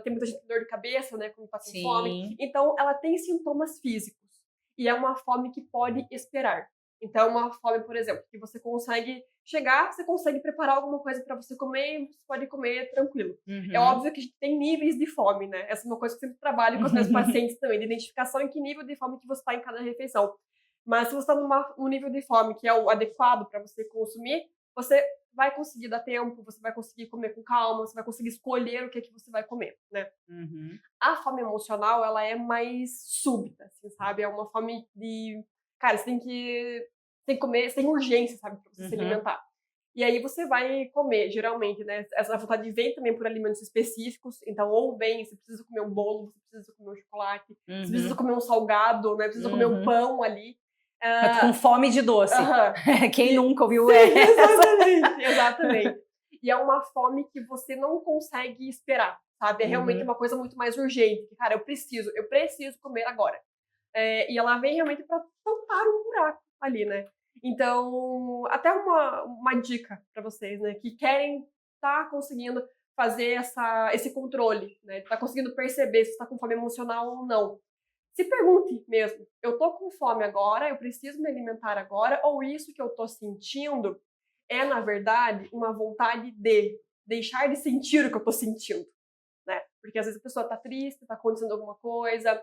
tem muita gente com dor de cabeça, né? Quando tá com fome. Então ela tem sintomas físicos e é uma fome que pode esperar. Então, uma fome, por exemplo, que você consegue chegar, você consegue preparar alguma coisa para você comer e você pode comer tranquilo. É óbvio que a gente tem níveis de fome, né? Essa é uma coisa que eu sempre trabalho com os meus pacientes também, de identificação em que nível de fome que você está em cada refeição. Mas se você está num nível de fome que é o adequado para você consumir, você vai conseguir dar tempo, você vai conseguir comer com calma, você vai conseguir escolher o que é que você vai comer, né? A fome emocional, ela é mais súbita, assim, sabe? É uma fome de... Cara, você tem que comer, você tem urgência, sabe, pra você se alimentar. E aí você vai comer, geralmente, né? Essa vontade vem também por alimentos específicos. Então, ou vem, você precisa comer um bolo, você precisa comer um chocolate, você precisa comer um salgado, né? Precisa comer um pão ali. Eu tô com fome de doce. Quem nunca ouviu essa? Exatamente. E é uma fome que você não consegue esperar, sabe? É realmente uma coisa muito mais urgente. Cara, eu preciso comer agora. E ela vem realmente para tampar um buraco ali, né? Então, até uma dica para vocês, né? Que querem estar conseguindo fazer esse controle, né? Tá conseguindo perceber se está com fome emocional ou não. Se pergunte mesmo, eu tô com fome agora, eu preciso me alimentar agora, ou isso que eu tô sentindo é, na verdade, uma vontade de deixar de sentir o que eu tô sentindo? né? Porque às vezes a pessoa tá triste, tá acontecendo alguma coisa,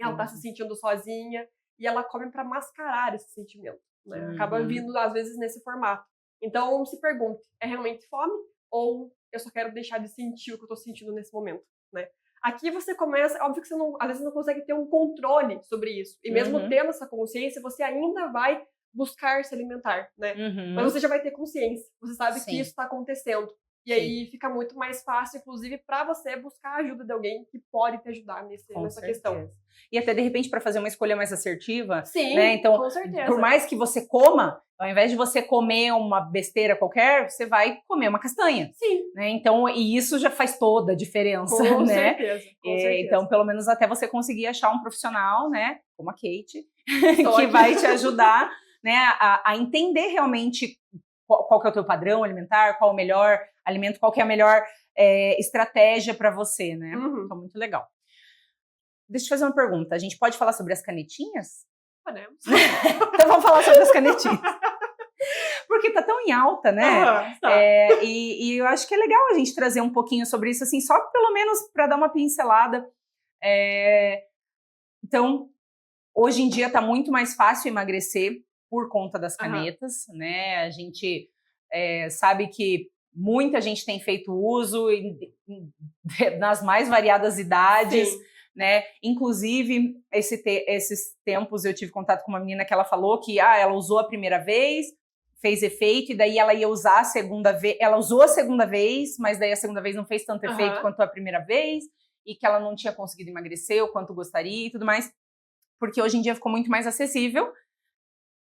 ela tá se sentindo sozinha, e ela come para mascarar esse sentimento, né? Acaba vindo, às vezes, nesse formato. Então, se pergunte, é realmente fome? Ou eu só quero deixar de sentir o que eu tô sentindo nesse momento, né? Aqui você começa, óbvio que você não, às vezes não consegue ter um controle sobre isso. E mesmo tendo essa consciência, você ainda vai buscar se alimentar, né? Mas você já vai ter consciência, você sabe que isso está acontecendo. E aí fica muito mais fácil, inclusive, para você buscar a ajuda de alguém que pode te ajudar nessa questão. E até, de repente, para fazer uma escolha mais assertiva. Sim, né? Então, com certeza. por mais que você coma, ao invés de você comer uma besteira qualquer, você vai comer uma castanha. Sim. Né? Então, e isso já faz toda a diferença, com né? Certeza, com certeza. Então, pelo menos até você conseguir achar um profissional, né? Como a Kate, que vai te ajudar, né? A entender realmente qual que é o teu padrão alimentar, qual o melhor alimento, qual que é a melhor estratégia para você, né? Então, muito legal. Deixa eu te fazer uma pergunta. A gente pode falar sobre as canetinhas? Podemos. Então vamos falar sobre as canetinhas. Porque tá tão em alta, né? Tá. E eu acho que é legal a gente trazer um pouquinho sobre isso, assim, só pelo menos para dar uma pincelada. Então, hoje em dia tá muito mais fácil emagrecer por conta das canetas, né? A gente sabe que muita gente tem feito uso nas mais variadas idades. Sim. Né? Inclusive, esses tempos eu tive contato com uma menina que ela falou que ela usou a primeira vez, fez efeito, e daí ela ia usar a segunda vez. Ela usou a segunda vez, mas daí a segunda vez não fez tanto efeito quanto a primeira vez, e que ela não tinha conseguido emagrecer o quanto gostaria e tudo mais, porque hoje em dia ficou muito mais acessível,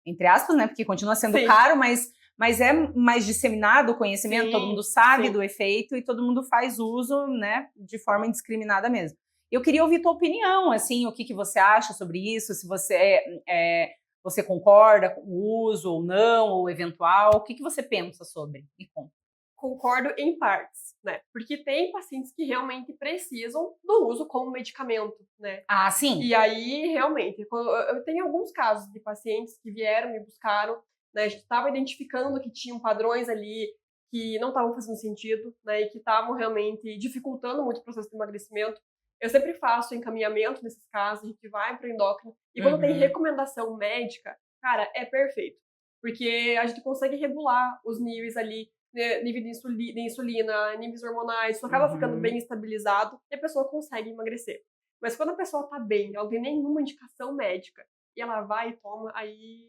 entre aspas, né? Porque continua sendo caro, mas é mais disseminado o conhecimento, todo mundo sabe do efeito e todo mundo faz uso, né, de forma indiscriminada mesmo. Eu queria ouvir tua opinião, assim, o que você acha sobre isso, se você concorda com o uso ou não, ou eventual, o que você pensa sobre? Me conta. Concordo em partes, né? Porque tem pacientes que realmente precisam do uso como medicamento, né? Ah, sim. E aí, realmente, eu tenho alguns casos de pacientes que vieram, me buscaram, né? A gente estava identificando que tinham padrões ali que não estavam fazendo sentido, né? E que estavam realmente dificultando muito o processo de emagrecimento. Eu sempre faço encaminhamento nesses casos, a gente vai para o endócrino. E quando tem recomendação médica, cara, é perfeito. Porque a gente consegue regular os níveis ali, né, nível de insulina, níveis hormonais, isso acaba ficando bem estabilizado e a pessoa consegue emagrecer. Mas quando a pessoa tá bem, ela não tem nenhuma indicação médica, e ela vai e toma, aí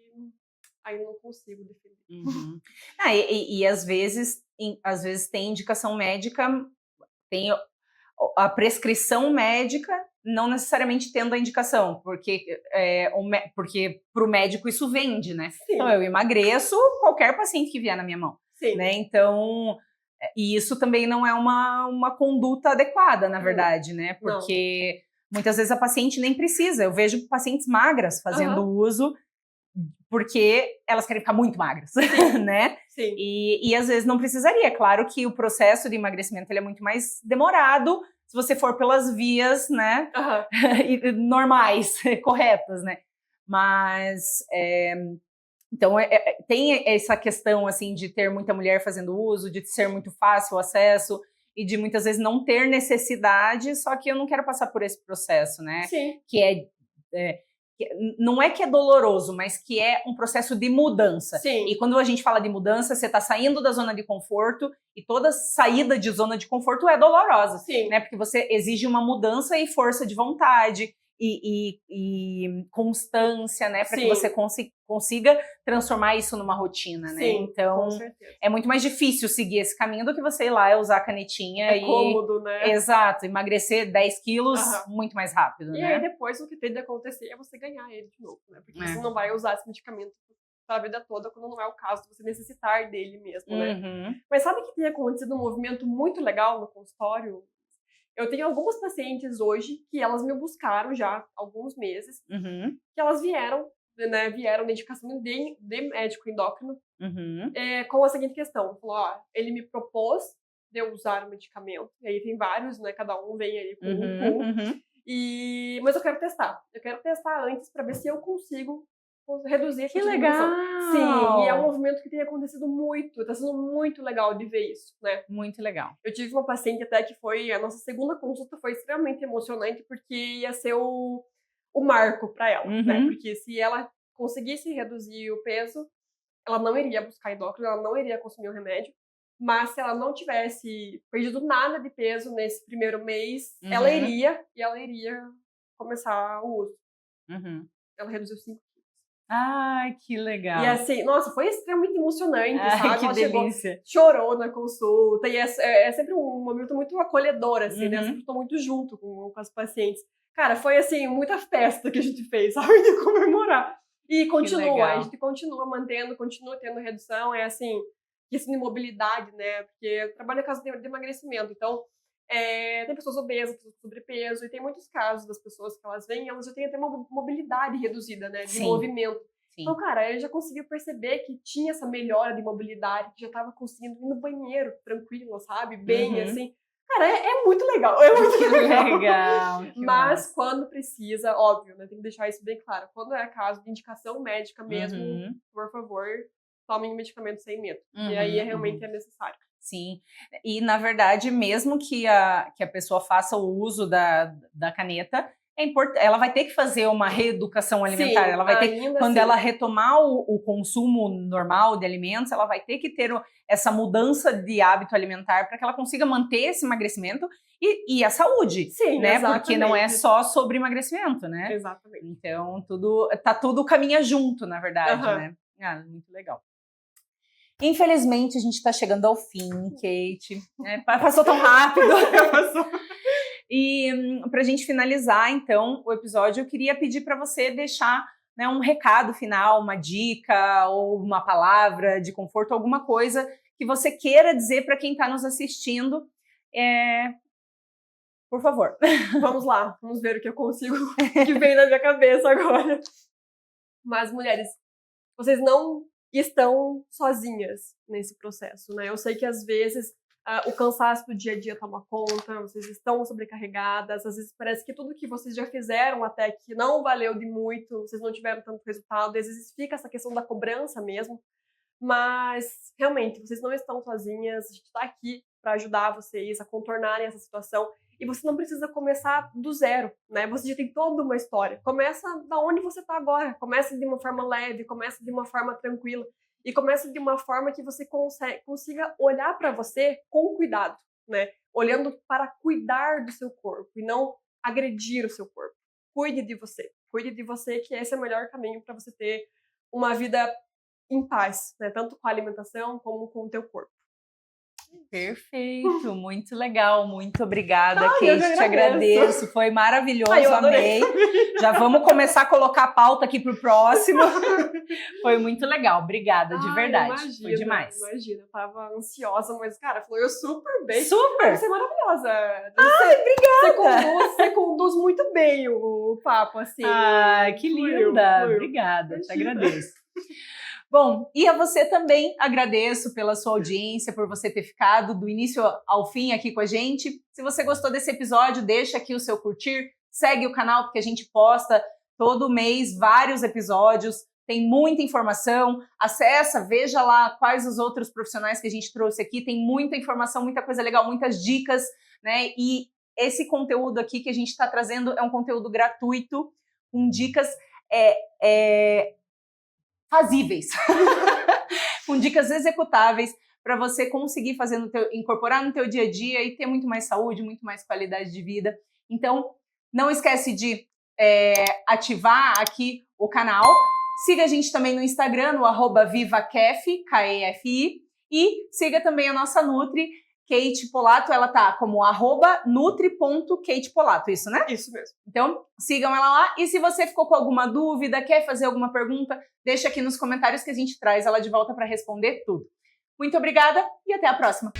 eu não consigo defender. E às vezes tem indicação médica, tem a prescrição médica, não necessariamente tendo a indicação, porque para o médico isso vende, né? Sim. Então eu emagreço qualquer paciente que vier na minha mão. Sim. Né? Então, e isso também não é uma conduta adequada, na verdade, né? Porque muitas vezes a paciente nem precisa. Eu vejo pacientes magras fazendo uso porque elas querem ficar muito magras, né? Sim. E às vezes não precisaria. É claro que o processo de emagrecimento ele é muito mais demorado se você for pelas vias, né? Normais, corretas, né? Mas então tem essa questão assim de ter muita mulher fazendo uso, de ser muito fácil o acesso e de muitas vezes não ter necessidade. Só que eu não quero passar por esse processo, né? Sim. Que não é que é doloroso, mas que é um processo de mudança. Sim. E quando a gente fala de mudança, você está saindo da zona de conforto, e toda saída de zona de conforto é dolorosa. Sim. Né? Porque você exige uma mudança e força de vontade e constância, né? Para que você consiga transformar isso numa rotina, né? Sim, então, com certeza. É muito mais difícil seguir esse caminho do que você ir lá e usar a canetinha. É cômodo, né? Exato, emagrecer 10 quilos muito mais rápido, e né? aí depois o que tem de acontecer é você ganhar ele de novo, né? Porque você não vai usar esse medicamento a vida toda quando não é o caso de você necessitar dele mesmo, né? Mas sabe que tem acontecido um movimento muito legal no consultório? Eu tenho algumas pacientes hoje que elas me buscaram já há alguns meses, que elas vieram de indicação de médico endócrino, com a seguinte questão. Falou, ele me propôs de eu usar o medicamento, e aí tem vários, né, cada um vem aí com um, mas eu quero testar. Eu quero testar antes para ver se eu consigo reduzir essa Que desnutrição. legal! Sim, e é um movimento que tem acontecido muito, tá sendo muito legal de ver isso, né? Muito legal. Eu tive uma paciente até que foi, a nossa segunda consulta foi extremamente emocionante, porque ia ser o marco para ela, né? Porque se ela conseguisse reduzir o peso, ela não iria buscar endócrino, ela não iria consumir o remédio. Mas se ela não tivesse perdido nada de peso nesse primeiro mês, ela iria começar o uso. Ela reduziu 5 quilos. Ai, que legal. E assim, nossa, foi extremamente emocionante, sabe? Que ela delícia. chorou na consulta. E é sempre um momento muito acolhedor, assim, né? Eu sempre estou muito junto com as pacientes. Cara, foi assim, muita festa que a gente fez, sabe? De comemorar. E a gente continua mantendo, continua tendo redução. É assim, questão de mobilidade, né? Porque eu trabalho em casa de emagrecimento, então tem pessoas obesas, pessoas com sobrepeso, e tem muitos casos das pessoas que elas vêm, elas já têm até uma mobilidade reduzida, né? De movimento. Sim. Então, cara, eu já consegui perceber que tinha essa melhora de mobilidade, que já tava conseguindo ir no banheiro tranquila, sabe? Bem, assim. Cara, é muito legal. É muito legal. Mas quando precisa, óbvio, né? Tem que deixar isso bem claro. Quando é caso de indicação médica mesmo, por favor, tomem o medicamento sem medo. E aí realmente é necessário. Sim, e na verdade, mesmo que a pessoa faça o uso da caneta, ela vai ter que fazer uma reeducação alimentar. Sim, ela vai ter, quando ela retomar o consumo normal de alimentos, ela vai ter que ter essa mudança de hábito alimentar para que ela consiga manter esse emagrecimento e a saúde. Sim, né? Exatamente. Porque não é só sobre emagrecimento, né? Exatamente. Então, tudo caminha junto, na verdade, né? Muito legal. Infelizmente, a gente está chegando ao fim, Kate. Passou tão rápido. E para a gente finalizar, então, o episódio, eu queria pedir para você deixar, né, um recado final, uma dica ou uma palavra de conforto, alguma coisa que você queira dizer para quem está nos assistindo. Por favor. Vamos lá, vamos ver o que eu consigo, que vem na minha cabeça agora. Mas, mulheres, vocês não estão sozinhas nesse processo, né? Eu sei que às vezes o cansaço do dia a dia toma conta, vocês estão sobrecarregadas, às vezes parece que tudo que vocês já fizeram até que não valeu de muito, vocês não tiveram tanto resultado, às vezes fica essa questão da cobrança mesmo, mas realmente vocês não estão sozinhas, a gente está aqui para ajudar vocês a contornarem essa situação. E você não precisa começar do zero, né? Você já tem toda uma história. Começa da onde você está agora. Começa de uma forma leve, começa de uma forma tranquila. E começa de uma forma que você consiga olhar para você com cuidado, né? Olhando para cuidar do seu corpo e não agredir o seu corpo. Cuide de você. Cuide de você, que esse é o melhor caminho para você ter uma vida em paz, né? Tanto com a alimentação como com o teu corpo. Perfeito, muito legal, muito obrigada, Kate, te agradeço, foi maravilhoso, amei. Já vamos começar a colocar a pauta aqui pro próximo. Foi muito legal, obrigada, de verdade, imagina, foi demais. Imagina, eu tava ansiosa, mas cara, falou eu super bem. Super! Você é maravilhosa. Obrigada! Você conduz muito bem o papo, assim. Que linda, obrigada, te agradeço. Bom, e a você também agradeço pela sua audiência, por você ter ficado do início ao fim aqui com a gente. Se você gostou desse episódio, deixa aqui o seu curtir, segue o canal porque a gente posta todo mês vários episódios, tem muita informação, acessa, veja lá quais os outros profissionais que a gente trouxe aqui, tem muita informação, muita coisa legal, muitas dicas, né? E esse conteúdo aqui que a gente está trazendo é um conteúdo gratuito, com dicas fazíveis, com dicas executáveis para você conseguir fazer incorporar no teu dia a dia e ter muito mais saúde, muito mais qualidade de vida. Então, não esquece de ativar aqui o canal. Siga a gente também no Instagram, no @VivaKefi, K-E-F-I, e siga também a nossa Nutri, Kate Polato, ela tá como @nutri.katepolato, isso, né? Isso mesmo. Então, sigam ela lá. E se você ficou com alguma dúvida, quer fazer alguma pergunta, deixa aqui nos comentários que a gente traz ela de volta para responder tudo. Muito obrigada e até a próxima!